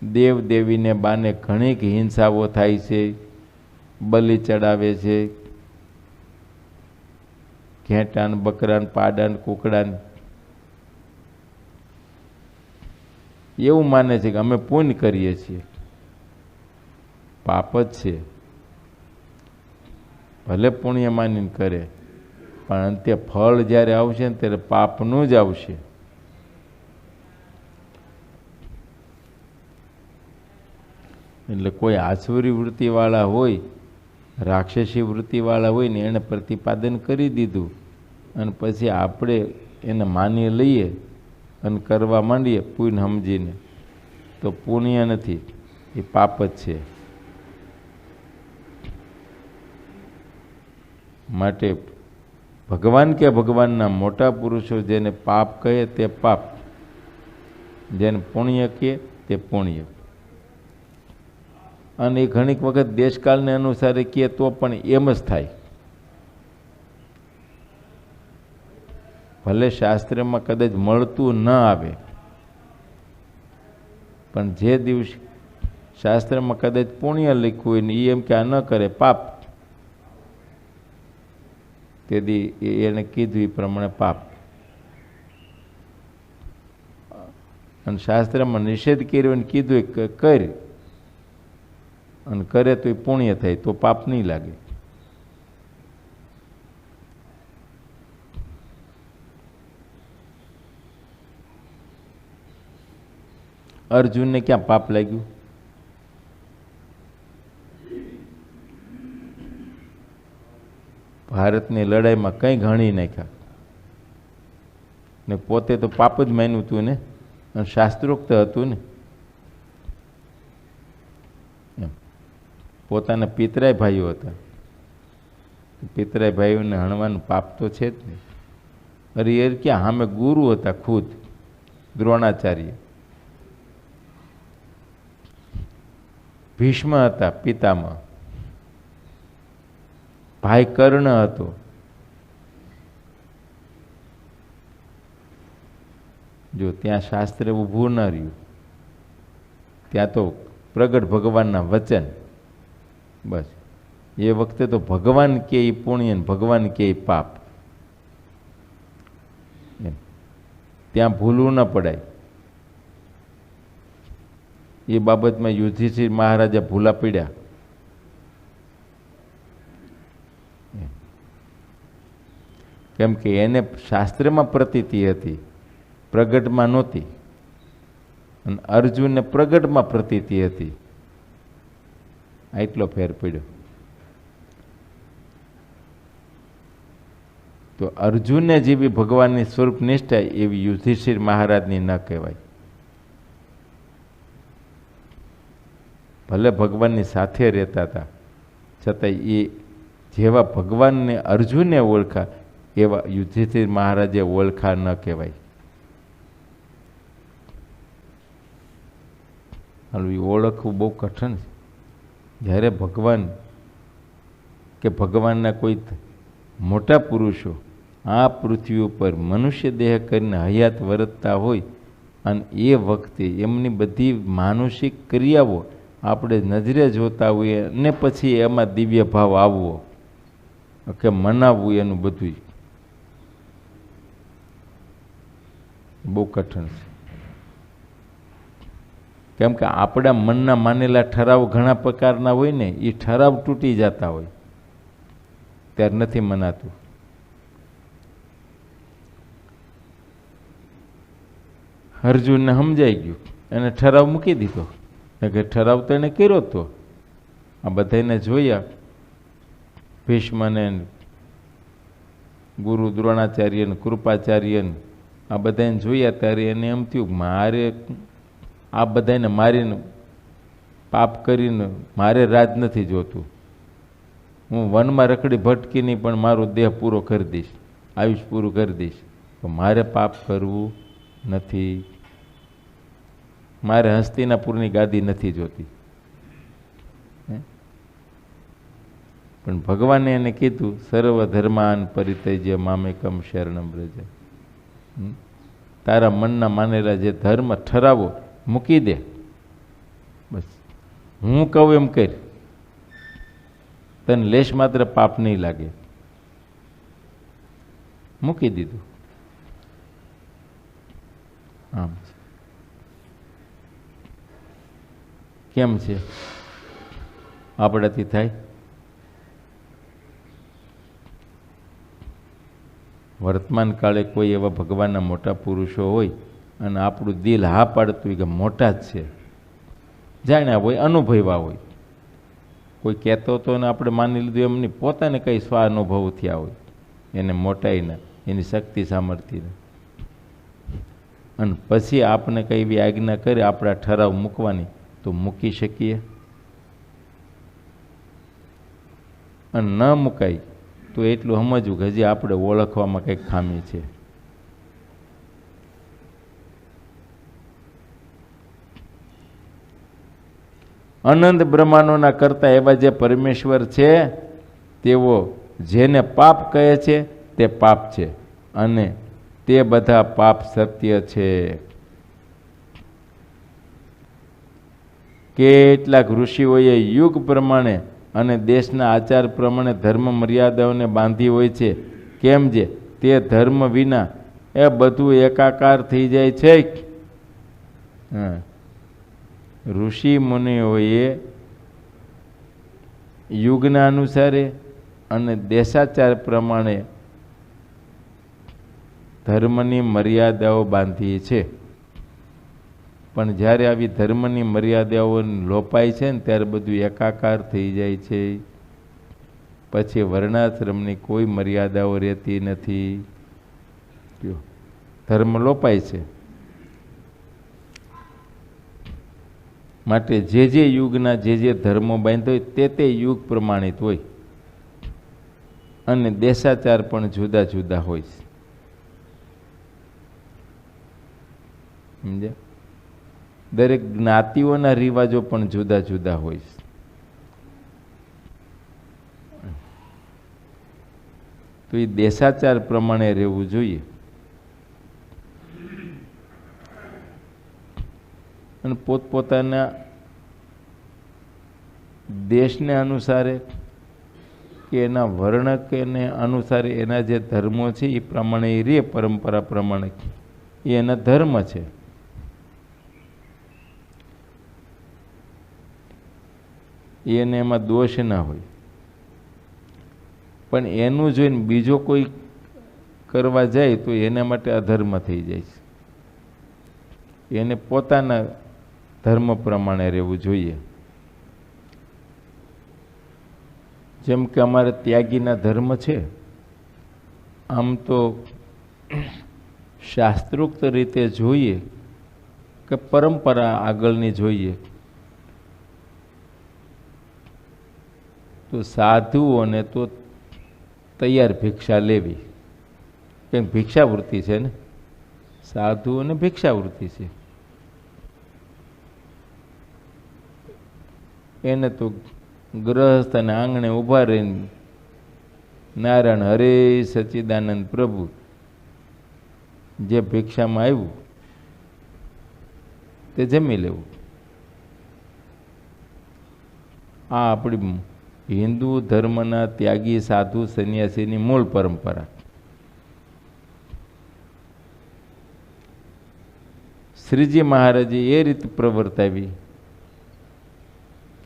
દેવ દેવીને બાને ઘણીક હિંસાઓ થાય છે, બલિ ચડાવે છે, ઘેટાન, બકરાન, પાડાન, કુકડાન. એવું માને છે કે અમે પુણ્ય કરીએ છીએ. પાપ જ છે. ભલે પુણ્ય માનીને કરે પણ અંતે ફળ જ્યારે આવશે ને ત્યારે પાપનું જ આવશે. એટલે કોઈ આસુરી વૃત્તિવાળા હોય, રાક્ષસી વૃત્તિવાળા હોય ને એણે પ્રતિપાદન કરી દીધું અને પછી આપણે એને માની લઈએ અને કરવા માંડીએ પુણ્ય સમજીને, તો પુણ્ય નથી, એ પાપ જ છે. માટે ભગવાન કે ભગવાનના મોટા પુરુષો જેને પાપ કહે તે પાપ, જેને પુણ્ય કહે તે પુણ્ય. અને એ ઘણીક વખત દેશકાળને અનુસારે કહે તો પણ એમ જ થાય. ભલે શાસ્ત્રમાં કદાચ મળતું ન આવે પણ જે દિવસે શાસ્ત્રમાં કદાચ પુણ્ય લખ્યું હોય ને એ એમ કે આ ન કરે પાપ, તેથી એને કીધું એ પ્રમાણે પાપ. અને શાસ્ત્રમાં નિષેધ કર્યો ને કીધું કે કર, અને કરે તો એ પુણ્ય થાય, તો પાપ નહીં લાગે. અર્જુનને ક્યાં પાપ લાગ્યું? ભારતની લડાઈમાં કંઈ ઘણી નાખ્યા ને પોતે તો પાપ જ માન્યું હતું ને, અને શાસ્ત્રોક્ત હતું ને. એમ પોતાના પિતરાય ભાઈઓ હતા, પિતરાય ભાઈઓને હણવાનું પાપ તો છે જ નહીં. અરે એ ક્યાં, સામે ગુરુ હતા ખુદ દ્રોણાચાર્ય, ભીષ્મ હતા પિતામહ, ભાઈ કર્ણ હતો, જો ત્યાં શાસ્ત્ર ઊભું ન રહ્યું, ત્યાં તો પ્રગટ ભગવાનના વચન. બસ એ વખતે તો ભગવાન કે એ પુણ્ય ને ભગવાન કે એ પાપ, એમ ત્યાં ભૂલવું ન પડાય. એ બાબતમાં યુધિષ્ઠિર મહારાજા ભૂલા પડ્યા. કેમ કે એને શાસ્ત્રમાં પ્રતીતિ હતી, પ્રગટમાં નહોતી, અને અર્જુનને પ્રગટમાં પ્રતીતિ હતી. આટલો ફેર પડ્યો. તો અર્જુનને જેવી ભગવાનની સ્વરૂપ નિષ્ઠા એવી યુધિષ્ઠિર મહારાજની ન કહેવાય. ભલે ભગવાનની સાથે રહેતા હતા, છતાં એ જેવા ભગવાનને અર્જુનને ઓળખા એવા યુધિષ્ઠિર મહારાજે ઓળખા ન કહેવાય. હાલું એ ઓળખવું બહુ કઠણ છે. જ્યારે ભગવાન કે ભગવાનના કોઈ મોટા પુરુષો આ પૃથ્વી ઉપર મનુષ્ય દેહ કરીને હયાત વર્તતા હોય, અને એ વખતે એમની બધી માનુષિક ક્રિયાઓ આપણે નજરે જોતા હોઈએ, અને પછી એમાં દિવ્ય ભાવ આવવો કે મનાવવું, એનું બધું બહુ કઠણ છે. કેમ કે આપણા મનના માનેલા ઠરાવ ઘણા પ્રકારના હોય ને, એ ઠરાવ તૂટી જતા હોય ત્યારે નથી મનાતું. અર્જુનને સમજાઈ ગયું, એને ઠરાવ મૂકી દીધો કે ઠરાવ તો એને કર્યો હતો. આ બધાને જોયા, ભીષ્મને, ગુરુ દ્રોણાચાર્યને, કૃપાચાર્યને, આ બધાને જોયા ત્યારે એને એમ થયું મારે આ બધાને મારીને પાપ કરીને મારે રાજ નથી જોતું. હું વનમાં રખડી ભટકી નહીં, પણ મારો દેહ પૂરો કરી દઈશ, આયુષ પૂરું કરી દઈશ. તો મારે પાપ કરવું નથી, મારે હસ્તિનાપુરની ગાદી નથી જોતી. પણ ભગવાને એને કીધું સર્વ ધર્માન પરિત્યજ્ય મામેકમ શરણમ વ્રજ. તારા મનના માનેલા જે ધર્મ ઠરાવો મૂકી દે, બસ હું કહું એમ કર, તને લેશ માત્ર પાપ નહીં લાગે. મૂકી દીધું. આમ કેમ છે આપણાથી થાય? વર્તમાન કાળે કોઈ એવા ભગવાનના મોટા પુરુષો હોય અને આપણું દિલ હા પાડતું હોય કે મોટા જ છે, જાણ્યા હોય, અનુભવ્યા હોય. કોઈ કહેતો હતો ને આપણે માની લીધું એમ નહીં, પોતાને કંઈ સ્વાનુભવ થયા હોય એને મોટાઈના, એની શક્તિ સામર્થ્યને, અને પછી આપણે કંઈ એવી આજ્ઞા કરે આપણા ઠરાવ મૂકવાની તો મૂકી શકીએ? અને ન મુકાય તો એટલું સમજવું કે હજી આપણે ઓળખવામાં કંઈક ખામી છે. અનંત બ્રહ્માંડોના કરતા એવા જે પરમેશ્વર છે તેઓ જેને પાપ કહે છે તે પાપ છે, અને તે બધા પાપ સત્ય છે. કેટલાક ઋષિઓએ યુગ પ્રમાણે અને દેશના આચાર પ્રમાણે ધર્મ મર્યાદાઓને બાંધી હોય છે. કેમ જે તે ધર્મ વિના એ બધું એકાકાર થઈ જાય છે. ઋષિ મુનિઓએ યુગના અનુસારે અને દેશાચાર પ્રમાણે ધર્મની મર્યાદાઓ બાંધી છે, પણ જ્યારે આવી ધર્મની મર્યાદાઓ લોપાય છે ને ત્યારે બધું એકાકાર થઈ જાય છે. પછી વર્ણાશ્રમની કોઈ મર્યાદાઓ રહેતી નથી. ધર્મ લોપાય છે. માટે જે યુગના જે ધર્મો બાંધ્યો હોય તે યુગ પ્રમાણિત હોય અને દેશાચાર પણ જુદા જુદા હોય છે. સમજ્યા? દરેક જ્ઞાતિઓના રિવાજો પણ જુદા જુદા હોય છે. તો એ દેશાચાર પ્રમાણે રહેવું જોઈએ. અને પોતપોતાના દેશને અનુસારે કે એના વર્ણ કે એને અનુસારે એના જે ધર્મો છે એ પ્રમાણે એ રે, પરંપરા પ્રમાણે એ એના ધર્મ છે. એને એમાં દોષ ના હોય. પણ એનું જોઈને બીજો કોઈ કરવા જાય તો એના માટે અધર્મ થઈ જાય છે. એને પોતાના ધર્મ પ્રમાણે રહેવું જોઈએ. જેમ કે અમારે ત્યાગીના ધર્મ છે, આમ તો શાસ્ત્રોક્ત રીતે જોઈએ કે પરંપરા આગળની જોઈએ તો સાધુઓને તો તૈયાર ભિક્ષા લેવી, કેમ ભિક્ષાવૃત્તિ છે ને, સાધુઓને ભિક્ષાવૃત્તિ છે. એને તો ગ્રહસ્થ અને આંગણે ઊભા રહીને નારાયણ હરે સચ્ચિદાનંદ પ્રભુ જે ભિક્ષામાં આવ્યું તે જમી લેવું. આ આપણી હિન્દુ ધર્મના ત્યાગી સાધુ સંન્યાસીની મૂળ પરંપરા. શ્રીજી મહારાજે એ રીતે પ્રવર્તાવી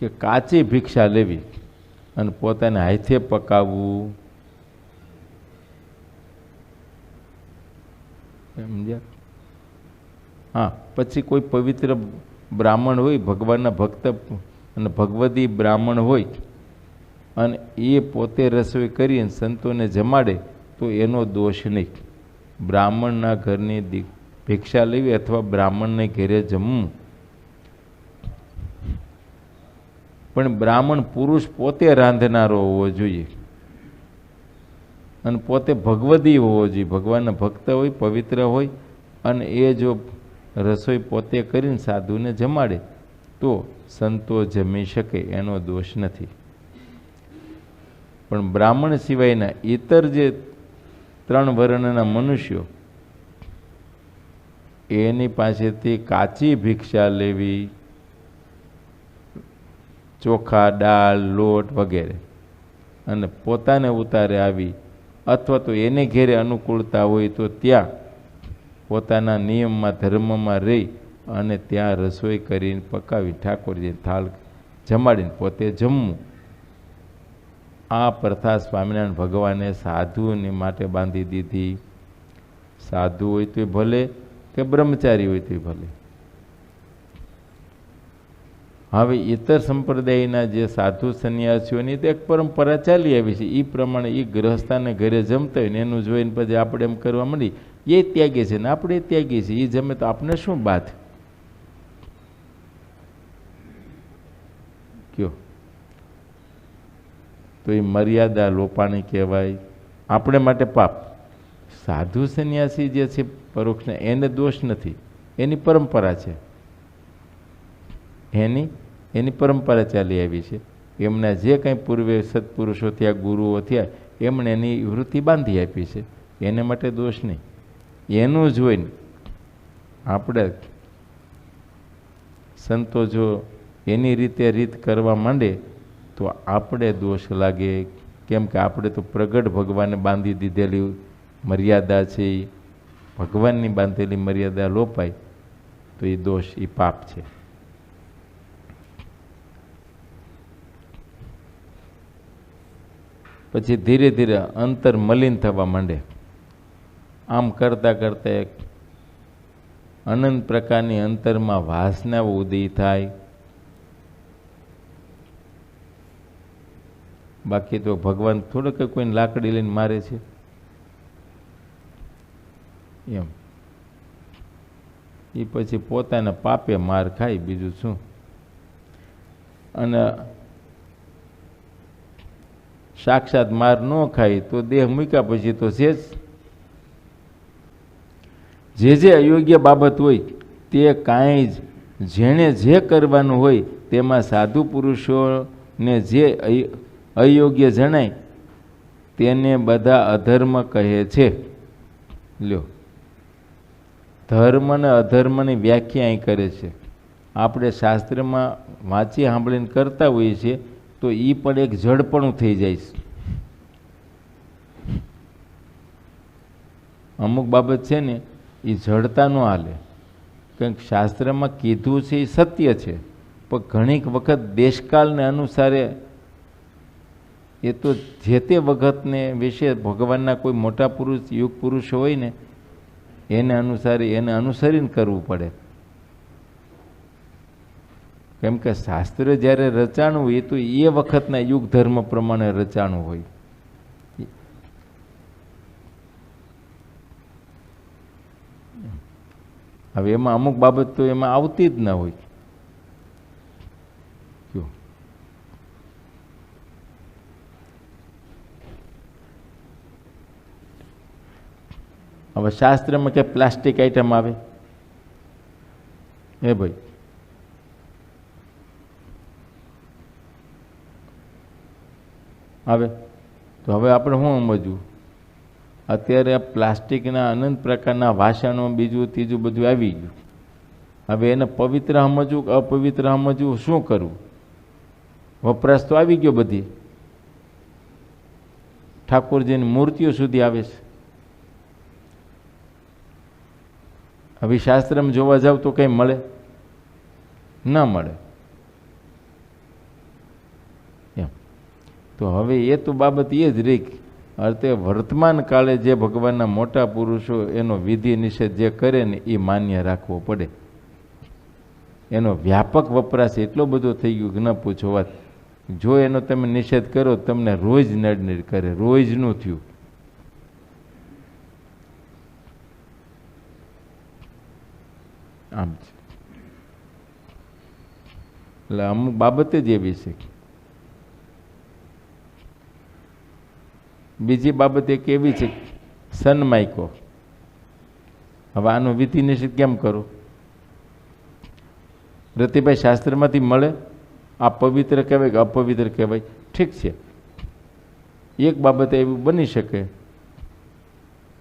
કે કાચી ભિક્ષા લેવી અને પોતાને હાથે પકાવવું. સમજ્યા? હા, પછી કોઈ પવિત્ર બ્રાહ્મણ હોય, ભગવાનના ભક્ત અને ભગવદી બ્રાહ્મણ હોય અને એ પોતે રસોઈ કરીને સંતોને જમાડે તો એનો દોષ નહીં. બ્રાહ્મણના ઘરની ભિક્ષા લેવી અથવા બ્રાહ્મણને ઘેરે જમવું, પણ બ્રાહ્મણ પુરુષ પોતે રાંધનારો હોવો જોઈએ અને પોતે ભગવદી હોવો જોઈએ. ભગવાનના ભક્ત હોય, પવિત્ર હોય અને એ જો રસોઈ પોતે કરીને સાધુને જમાડે તો સંતો જમી શકે, એનો દોષ નથી. પણ બ્રાહ્મણ સિવાયના ઇતર જે 3 વર્ણના મનુષ્યો એની પાસેથી કાચી ભિક્ષા લેવી, ચોખા, દાળ, લોટ વગેરે, અને પોતાને ઉતારે આવી અથવા તો એને ઘેરે અનુકૂળતા હોય તો ત્યાં પોતાના નિયમમાં ધર્મમાં રહી અને ત્યાં રસોઈ કરીને પકાવી ઠાકોરજી થાળ જમાડીને પોતે જમવું. આ પ્રથા સ્વામિનારાયણ ભગવાને સાધુની માટે બાંધી દીધી. સાધુ હોય તો ભલે કે બ્રહ્મચારી હોય તો ભલે. હવે ઇતર સંપ્રદાયના જે સાધુ સંન્યાસીઓની તો એક પરંપરા ચાલી આવી છે, એ પ્રમાણે એ ગ્રહસ્થાને ઘરે જમતા હોય ને એનું જોઈને પછી આપણે એમ કરવા માંડી એ ત્યાગી છે ને આપણે ત્યાગી છે, એ જમે તો આપણે શું બાત કયો? તો એ મર્યાદા લોપાણી કહેવાય, આપણે માટે પાપ. સાધુ સંન્યાસી જે છે પરોક્ષને એને દોષ નથી, એની પરંપરા છે, એની પરંપરા ચાલી આવી છે. એમના જે કંઈ પૂર્વે સત્પુરુષો થયા, ગુરુઓ થયા, એમણે એની વૃત્તિ બાંધી આપી છે, એને માટે દોષ નહીં. એનું જોઈને આપણે સંતો જો એની રીતે રીત કરવા માંડે તો આપણે દોષ લાગે. કેમ કે આપણે તો પ્રગટ ભગવાને બાંધી દીધેલી મર્યાદા છે, ભગવાનની બાંધેલી મર્યાદા લોપાય તો એ દોષ, એ પાપ છે. પછી ધીરે ધીરે અંતર મલિન થવા માંડે. આમ કરતાં કરતાં અનંત પ્રકારની અંતરમાં વાસનાઓ ઉદય થાય. બાકી તો ભગવાન થોડોક કોઈને લાકડી લઈને મારે છે એમ. એ પછી પોતાના પાપે માર ખાય, બીજું શું. અને સાક્ષાત માર ન ખાય તો દેહ મૂક્યા પછી તો છે જ. જે અયોગ્ય બાબત હોય તે કાંઈ જ જેણે જે કરવાનું હોય તેમાં સાધુ પુરુષોને જે અયોગ્ય જણાય તેને બધા અધર્મ કહે છે. લ્યો, ધર્મ અને અધર્મની વ્યાખ્યા અહીં કરે છે. આપણે શાસ્ત્રમાં વાંચી સાંભળીને કરતા હોઈએ છીએ તો એ પણ એક જડપણું થઈ જાય છે. અમુક બાબત છે ને એ જડતા ન હાલે. કંઈક શાસ્ત્રમાં કીધું છે એ સત્ય છે, પણ ઘણીક વખત દેશકાલને અનુસારે એ તો જે તે વખતને વિશે ભગવાનના કોઈ મોટા પુરુષ યુગ પુરુષ હોય ને એને અનુસરીને કરવું પડે. કેમ કે શાસ્ત્ર જ્યારે રચાણું હોય તો એ વખતના યુગ ધર્મ પ્રમાણે રચાણું હોય. હવે એમાં અમુક બાબત તો એમાં આવતી જ ના હોય. હવે શાસ્ત્રમાં કે પ્લાસ્ટિક આઈટમ આવે એ ભાઈ, આવે તો હવે આપણે શું સમજવું? અત્યારે આ પ્લાસ્ટિકના અનંત પ્રકારના વાસણો બીજું ત્રીજું બધું આવી ગયું. હવે એને પવિત્ર સમજવું કે અપવિત્ર સમજવું, શું કરવું? વપરાશ તો આવી ગયો બધી, ઠાકોરજીની મૂર્તિઓ સુધી આવે છે. હવે શાસ્ત્રમાં જોવા જાવ તો કંઈ મળે ના મળે એમ. તો હવે એ તો બાબત એ જ રહી. અર્થે વર્તમાન કાળે જે ભગવાનના મોટા પુરુષો એનો વિધિ નિષેધ જે કરે ને એ માન્ય રાખવો પડે. એનો વ્યાપક વપરાશ એટલો બધો થઈ ગયો કે ન પૂછો વાત. જો એનો તમે નિષેધ કરો તમને રોજ નડનડ કરે, રોજનું થયું. આમ છે. એટલે અમુક બાબતે જ એવી છે. બીજી બાબત એક એવી છે, સન્માયકો. હવે આનો વિધિ નિષેધ કેમ કરો? રતિભાઈ શાસ્ત્રમાંથી મળે આ પવિત્ર કહેવાય કે અપવિત્ર કહેવાય? ઠીક છે, એક બાબત એવું બની શકે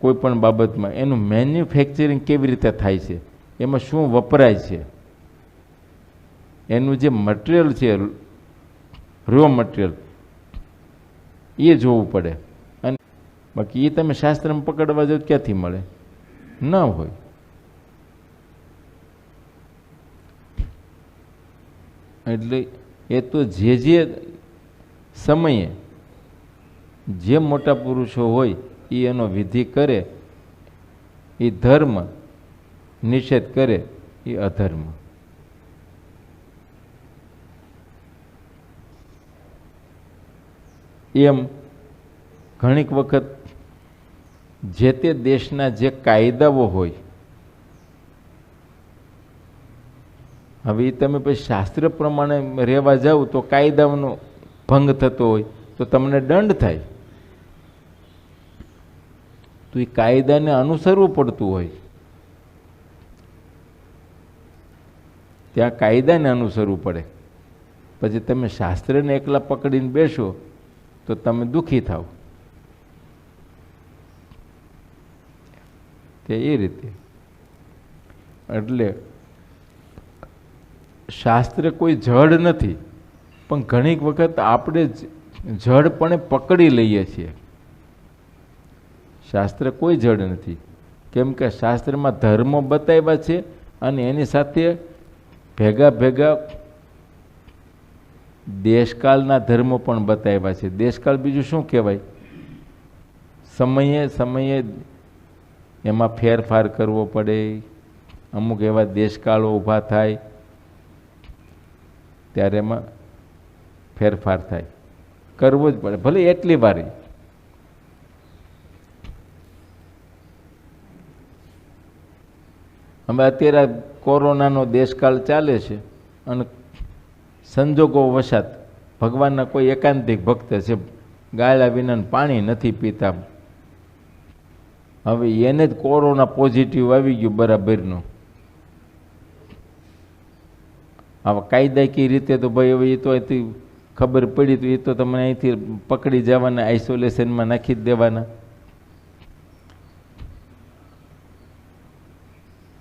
કોઈ પણ બાબતમાં એનું મેન્યુફેક્ચરિંગ કેવી રીતે થાય છે, એમાં શું વપરાય છે, એનું જે મટીરિયલ છે રો મટીરિયલ એ જોવું પડે. અને બાકી એ તમે શાસ્ત્રમાં પકડવા જાઓ ક્યાંથી મળે? ન હોય. એટલે એ તો જે સમયે જે મોટા પુરુષો હોય એ એનો વિધિ કરે એ ધર્મ, નિષેધ કરે એ અધર્મ. એમ ઘણીક વખત જે તે દેશના જે કાયદાઓ હોય, હવે એ તમે પછી શાસ્ત્ર પ્રમાણે રહેવા જાઓ તો કાયદાનો ભંગ થતો હોય તો તમને દંડ થાય. તો એ કાયદાને અનુસરવું પડતું હોય. ત્યાં કાયદાને અનુસરવું પડે. પછી તમે શાસ્ત્રને એકલા પકડીને બેસો તો તમે દુઃખી થાવ. તે એ રીતે એટલે શાસ્ત્ર કોઈ જડ નથી, પણ ઘણીક વખત આપણે જડપણે પકડી લઈએ છીએ. શાસ્ત્ર કોઈ જડ નથી, કેમ કે શાસ્ત્રમાં ધર્મો બતાવ્યા છે અને એની સાથે ભેગા ભેગા દેશકાળના ધર્મો પણ બતાવ્યા છે. દેશકાળ બીજું શું કહેવાય? સમયે સમયે એમાં ફેરફાર કરવો પડે. અમુક એવા દેશકાળો ઊભા થાય ત્યારે એમાં ફેરફાર થાય, કરવો જ પડે, ભલે એટલી વારી. હવે અત્યારે કોરોનાનો દેશકાળ ચાલે છે અને સંજોગો વશાત ભગવાનના કોઈ એકાંતિક ભક્ત છે, ગાળ્યા વિના પાણી નથી પીતા. હવે એને જ કોરોના પોઝિટિવ આવી ગયું બરાબરનું. હવે કાયદાકીય રીતે તો ભાઈ હવે એ તો અહીંથી ખબર પડી તો એ તો તમને અહીંથી પકડી જવાના, આઇસોલેશનમાં નાખી જ દેવાના.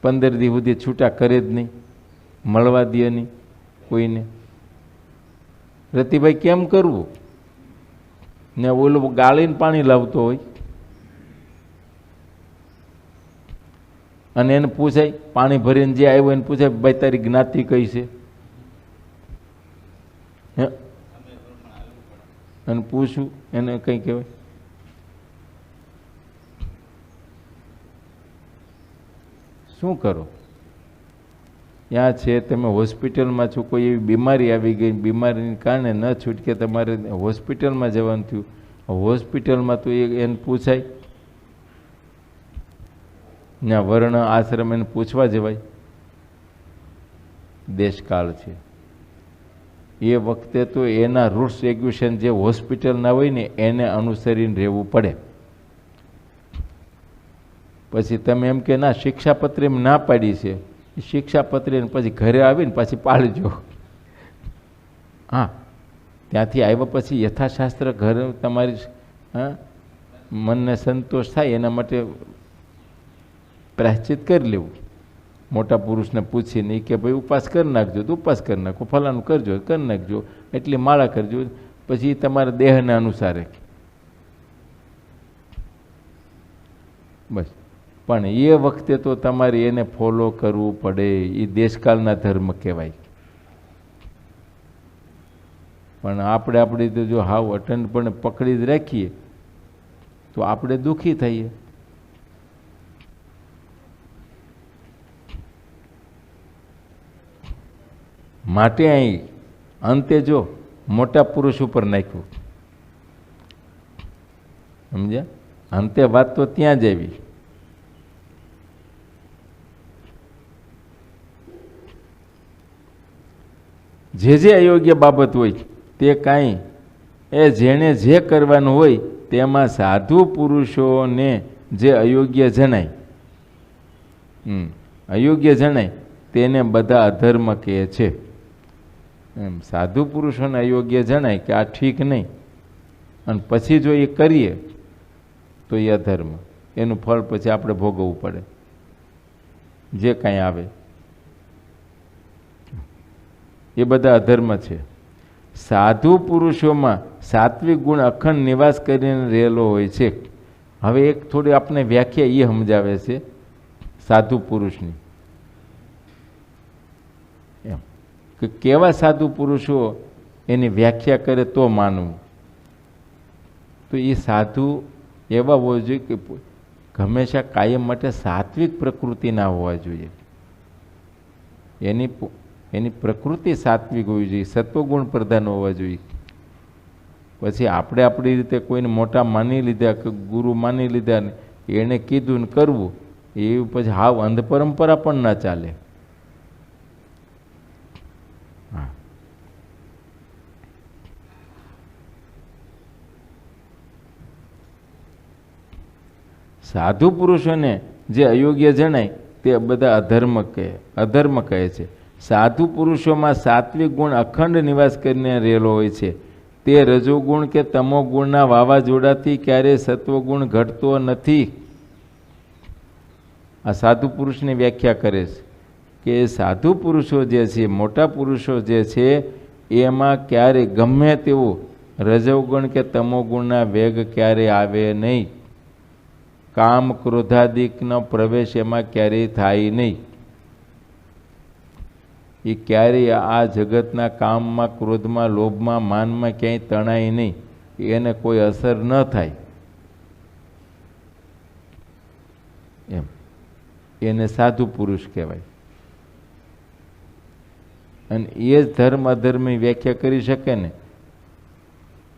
15 દી સુધી છૂટા કરે જ નહીં, મળવા દે નહીં કોઈને. રતિભાઈ કેમ કરવું? ને ઓલું ગાળીને પાણી લાવતો હોય અને એને પૂછાય, પાણી ભરીને જે આવ્યો એને પૂછાય, ભાઈ તારી જ્ઞાતિ કઈ છે? અને પૂછું એને કઈ કહેવાય? શું કરો? ત્યાં છે તમે હોસ્પિટલમાં છો, કોઈ એવી બીમારી આવી ગઈ, બીમારીને કારણે ન છૂટકે તમારે હોસ્પિટલમાં જવાનું થયું. હોસ્પિટલમાં તો એને પૂછાય, ત્યાં વર્ણ આશ્રમ એને પૂછવા જવાય. દેશકાળ છે એ વખતે તો એના રૂલ્સ રેગ્યુલેશન જે હોસ્પિટલના હોય ને એને અનુસરીને રહેવું પડે. પછી તમે એમ કે ના શિક્ષાપત્રી એમ ના પાડી છે, શિક્ષાપત્રી પછી ઘરે આવીને પાછી પાળજો. હા, ત્યાંથી આવ્યા પછી યથાશાસ્ત્ર ઘરે તમારી મનને સંતોષ થાય એના માટે પ્રાયશ્ચિત કરી લેવું. મોટા પુરુષને પૂછીને કે ભાઈ ઉપવાસ કરી નાખજો તો ઉપવાસ કરી નાખો, ફલાનું કરજો કરી નાખજો, એટલી માળા કરજો, પછી તમારા દેહના અનુસારે બસ. પણ એ વખતે તો તમારે એને ફોલો કરવું પડે, એ દેશકાળના ધર્મ કહેવાય. પણ આપણે આપણી રીતે જો હાવ અટંડ પણ પકડી જ રાખીએ તો આપણે દુઃખી થઈએ. માટે અહીં અંતે જો મોટા પુરુષ ઉપર નાખ્યું, સમજ્યા? અંતે વાત તો ત્યાં જ આવી. જે જે અયોગ્ય બાબત હોય તે કાંઈ જેણે જે કરવાનું હોય તેમાં સાધુ પુરુષોને જે અયોગ્ય જણાય, અયોગ્ય જણાય તેને બધા અધર્મ કહે છે. એમ સાધુ પુરુષોને અયોગ્ય જણાય કે આ ઠીક નહીં, અને પછી જો એ કરીએ તો એ અધર્મ, એનું ફળ પછી આપણે ભોગવવું પડે જે કાંઈ આવે. એ બધા અધર્મ છે. સાધુ પુરુષોમાં સાત્વિક ગુણ અખંડ નિવાસ કરીને રહેલો હોય છે. હવે એક થોડી આપણે વ્યાખ્યા એ સમજાવે છે સાધુ પુરુષની, એમ કે કેવા સાધુ પુરુષો એની વ્યાખ્યા કરે તો માનવું. તો એ સાધુ એવા હોવા જોઈએ કે હંમેશા કાયમ માટે સાત્વિક પ્રકૃતિના હોવા જોઈએ. એની પ્રકૃતિ સાત્વિક હોવી જોઈએ, સત્વગુણ પ્રધાન હોવા જોઈએ. પછી આપણે આપણી રીતે કોઈને મોટા માની લીધા કે ગુરુ માની લીધા ને એણે કીધું ને કરવું, એ પછી હાવ અંધ પરંપરા પણ ના ચાલે. સાધુ પુરુષોને જે અયોગ્ય જણાય તે બધા અધર્મ કહે છે. સાધુ પુરુષોમાં સાત્વિક ગુણ અખંડ નિવાસ કરીને રહેલો હોય છે. તે રજોગુણ કે તમોગુણના વાવાઝોડાથી ક્યારેય સત્વગુણ ઘટતો નથી. આ સાધુ પુરુષની વ્યાખ્યા કરે છે કે સાધુ પુરુષો જે છે, મોટા પુરુષો જે છે, એમાં ક્યારે ગમે તેવું રજોગુણ કે તમોગુણના વેગ ક્યારે આવે નહીં. કામ ક્રોધાદિકનો પ્રવેશ એમાં ક્યારેય થાય નહીં. એ ક્યારેય આ જગતના કામમાં, ક્રોધમાં, લોભમાં, માનમાં ક્યાંય તણાય નહીં, એને કોઈ અસર ન થાય એમ. એને સાધુ પુરુષ કહેવાય. અને એ જ ધર્મ અધર્મની વ્યાખ્યા કરી શકે ને.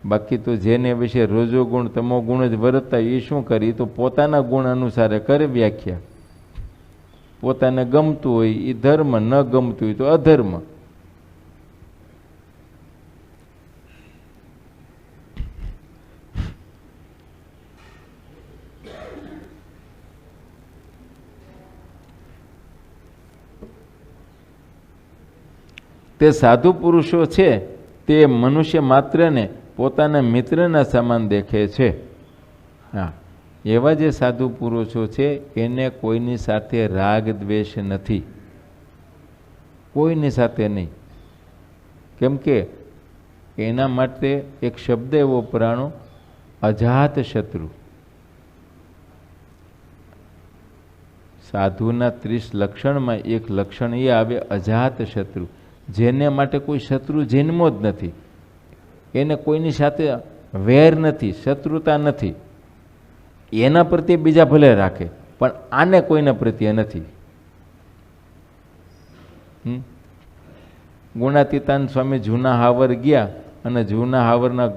બાકી તો જેને વિશે રોજો ગુણ તમો ગુણ જ વર્તતા એ શું કરે? એ તો પોતાના ગુણ અનુસારે કરે વ્યાખ્યા. પોતાને ગમતું હોય એ ધર્મ, ન ગમતું હોય તો અધર્મ. તે સાધુ પુરુષો છે તે મનુષ્ય માત્રને પોતાના મિત્રના સમાન દેખે છે. હા, એવા જે સાધુ પુરુષો છે એને કોઈની સાથે રાગ દ્વેષ નથી, કોઈની સાથે નહીં. કેમ કે એના માટે એક શબ્દ એવો વપરાણો, અજાત શત્રુ. સાધુના 30 લક્ષણમાં એક લક્ષણ એ આવે અજાત શત્રુ. જેને માટે કોઈ શત્રુ જન્મો જ નથી, એને કોઈની સાથે વેર નથી, શત્રુતા નથી. એના પ્રત્યે બીજા ભલે રાખે પણ આને કોઈના પ્રત્યે નથી. ગુણાતીતાન સ્વામી જૂના હાવર ગયા અને જૂના હાવરના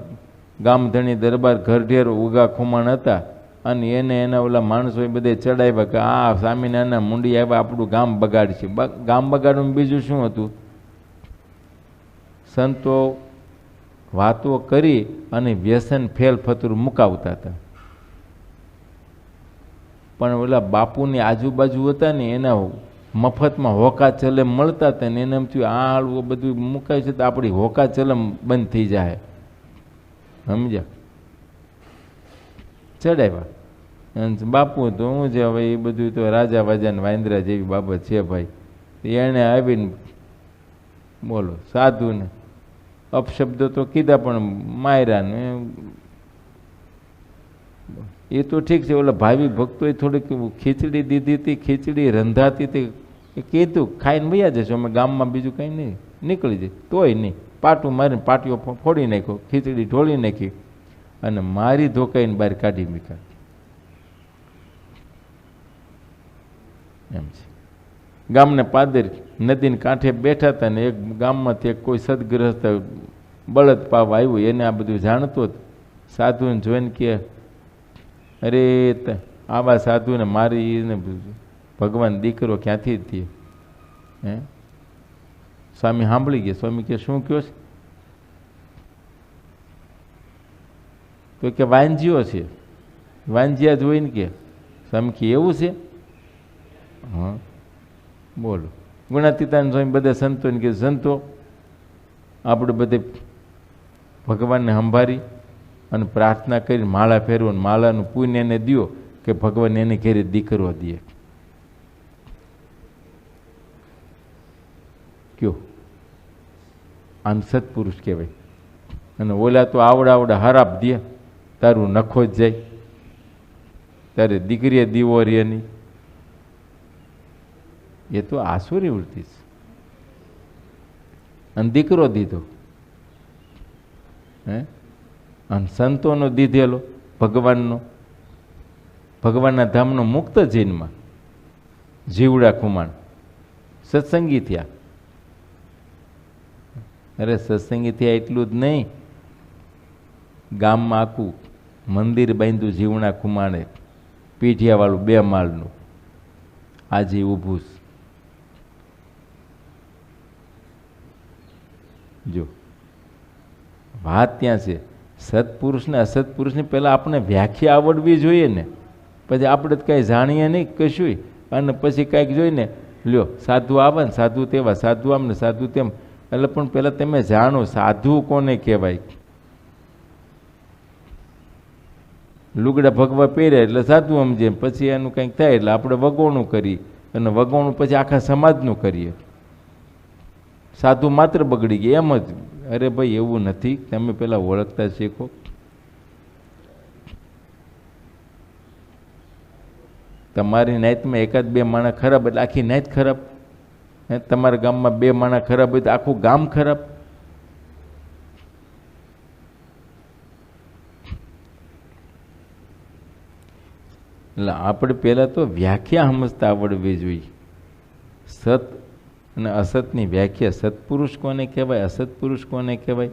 ગામધણી દરબાર ઘરઢેર ઉગા ખુમાણ હતા અને એને એના ઓલા માણસો બધે ચડાવ્યા કે આ સ્વામિનારાયણ મુંડી આવ્યા આપણું ગામ બગાડશે. ગામ બગાડવું બીજું શું હતું? સંતો વાતો કરી અને વ્યસન ફેલ ફતુર મુકાવતા હતા. પણ ઓલા બાપુની આજુબાજુ હતા ને એના મફતમાં હોકા ચલમ મળતા હતા ને એને એમ થયું આ હાલવું બધું મુકાય છે તો આપણી હોકા ચલમ બંધ થઈ જાય. સમજ્યા? ચડાવ્યા. બાપુ તો હું છે હવે એ બધું તો રાજા વાજાને વાંદરા જેવી બાબત છે ભાઈ. એને આવીને બોલો સાધુને અપશબ્દો તો કીધા પણ માર્યા ને એ તો ઠીક છે. ઓલા ભાવિ ભક્તોએ થોડીક ખીચડી દીધી હતી, ખીચડી રંધાતી હતી, એ કીધું ખાઈને વયા જશો અમે ગામમાં, બીજું કંઈ નહીં, નીકળી જાય. તોય નહીં, પાટું મારીને પાટીઓ ફોડી નાખ્યો, ખીચડી ઢોળી નાખી અને મારી ધોકાઈને બહાર કાઢી મૂક્યા. એમ છે. ગામને પાદર નદીને કાંઠે બેઠા હતા ને એક ગામમાંથી એક કોઈ સદગ્રસ્ત બળદ પાવા આવ્યું. એને આ બધું જાણતો જ સાધુને જોઈને કે અરે આવા સાધુને મારી ને ભગવાન દીકરો ક્યાંથી થયો? હે? સ્વામી સાંભળી ગયા. સ્વામી કે શું કહો છે? તો કે વાંજીઓ છે, વાંજિયા જોઈને કે. સ્વામી કે એવું છે? હા બોલો. ગુણાતીતાન સ્વામી બધા સંતોને કે સંતો આપણે બધે ભગવાનને સંભાળી અને પ્રાર્થના કરી માળા ફેરવો, માળાનું પુણ્ય એને દો કે ભગવાન એને ઘેરે દીકરો દે. કયો આમ સત્પુરુષ કહેવાય. અને ઓલા તો આવડા હરાપ દે, તારું નખો જ જાય, તારે દીકરીએ દીવો રે નહીં. એ તો આસુરી વૃત્તિ છે. અને દીકરો દીધો, હે? અને સંતોનો દીધેલો ભગવાનનો, ભગવાનના ધામનો મુક્ત જીનમાં જીવડા ખુમાણ સત્સંગી થયા. અરે સત્સંગી થયા એટલું જ નહીં, ગામમાં આખું મંદિર બાંધ્યું જીવડા ખુમાણે, પીઠિયાવાળું 2 માળનું, આજે ઊભું છે. જો વાત ત્યાં છે. સત્પુરુષને અસત્પુરુષની પહેલાં આપણે વ્યાખ્યા આવડવી જોઈએ ને. પછી આપણે કાંઈ જાણીએ નહીં કશું, અને પછી કાંઈક જોઈને લ્યો સાધુ આવે ને સાધુ તેવા, સાધુ આમ ને સાધુ તેમ. એટલે પણ પહેલાં તમે જાણો સાધુ કોને કહેવાય. લુગડા ભગવા પહેર્યા એટલે સાધુ સમજે, પછી એનું કંઈક થાય એટલે આપણે વગોણું કરીએ, અને વગોણું પછી આખા સમાજનું કરીએ. સાધુ માત્ર બગડી ગયા એમ જ. અરે ભાઈ એવું નથી, તમે પેલા ઓળખતા શીખો. તમારી નાઈટમાં 1-2 માણસ ખરાબ એટલે આખી નાઈટ ખરાબ. તમારા ગામમાં 2 માણસ ખરાબ હોય તો આખું ગામ ખરાબ. એટલે આપણે પહેલાં તો વ્યાખ્યા સમજતા આવડવી જોઈએ. સત અને અસતની વ્યાખ્યા, સત્પુરુષ કોને કહેવાય, અસત્પુરુષ કોને કહેવાય.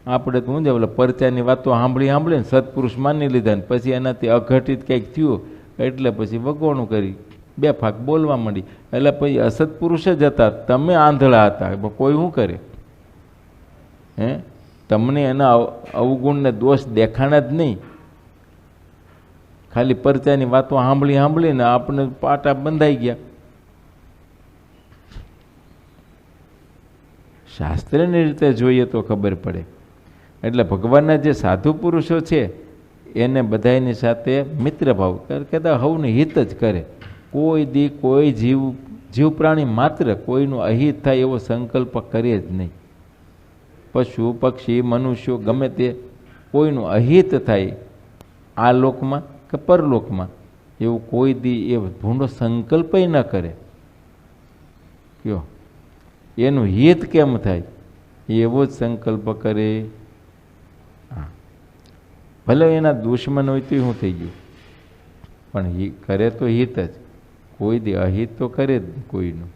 આપણે તો શું છે ઓલા પરચાની વાતો સાંભળીને સત્પુરુષ માની લીધા ને પછી એનાથી અઘટિત કંઈક થયું એટલે પછી વગોણું કરી બે ફાક બોલવા માંડી. એટલે પછી અસત્પુરુષ જ હતા, તમે આંધળા હતા, કોઈ શું કરે? હે, તમને એના અવગુણને દોષ દેખાણા જ નહીં. ખાલી પરચાની વાતો સાંભળીને આપણે પાટા બંધાઈ ગયા. શાસ્ત્રની રીતે જોઈએ તો ખબર પડે. એટલે ભગવાનના જે સાધુ પુરુષો છે એને બધાની સાથે મિત્રભાવ કહેતા હવનું હિત જ કરે. કોઈ જીવ પ્રાણી માત્ર કોઈનું અહિત થાય એવો સંકલ્પ કરે જ નહીં. પશુ પક્ષી મનુષ્યો ગમે તે કોઈનું અહિત થાય આ લોકમાં કે પરલોકમાં એવું કોઈ દી એ ભૂંડો સંકલ્પ ન કરે. કયો એનું હિત કેમ થાય એવો જ સંકલ્પ કરે. ભલે એના દુશ્મન હોય તો શું થઈ ગયું, પણ કરે તો હિત જ. કોઈ દી અહિત તો કરે જ કોઈનું.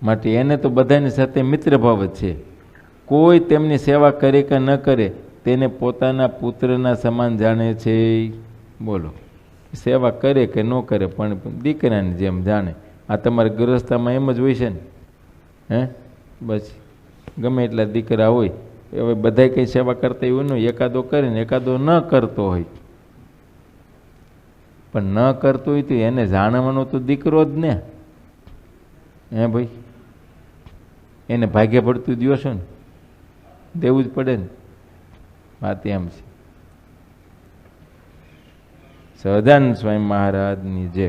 માટે એને તો બધાની સાથે મિત્રભાવ જ છે. કોઈ તેમની સેવા કરે કે ન કરે તેને પોતાના પુત્રના સમાન જાણે છે. બોલો, સેવા કરે કે ન કરે પણ દીકરાની જેમ જાણે. આ તમારા ગૃહસ્થામાં એમ જ હોય છે ને. હે, બસ ગમે એટલા દીકરા હોય હવે બધાય કંઈ સેવા કરતા એવું નહીં. એકાદો કરે ને એકાદો ન કરતો હોય, પણ ન કરતો હોય તો એને જાણવાનો તો દીકરો જ ને. હે ભાઈ, એને ભાગ્ય પડતું દ્યો છો ને, દેવું જ પડે ને. વાત એમ છે. સહજાનંદ સ્વામી મહારાજની જય.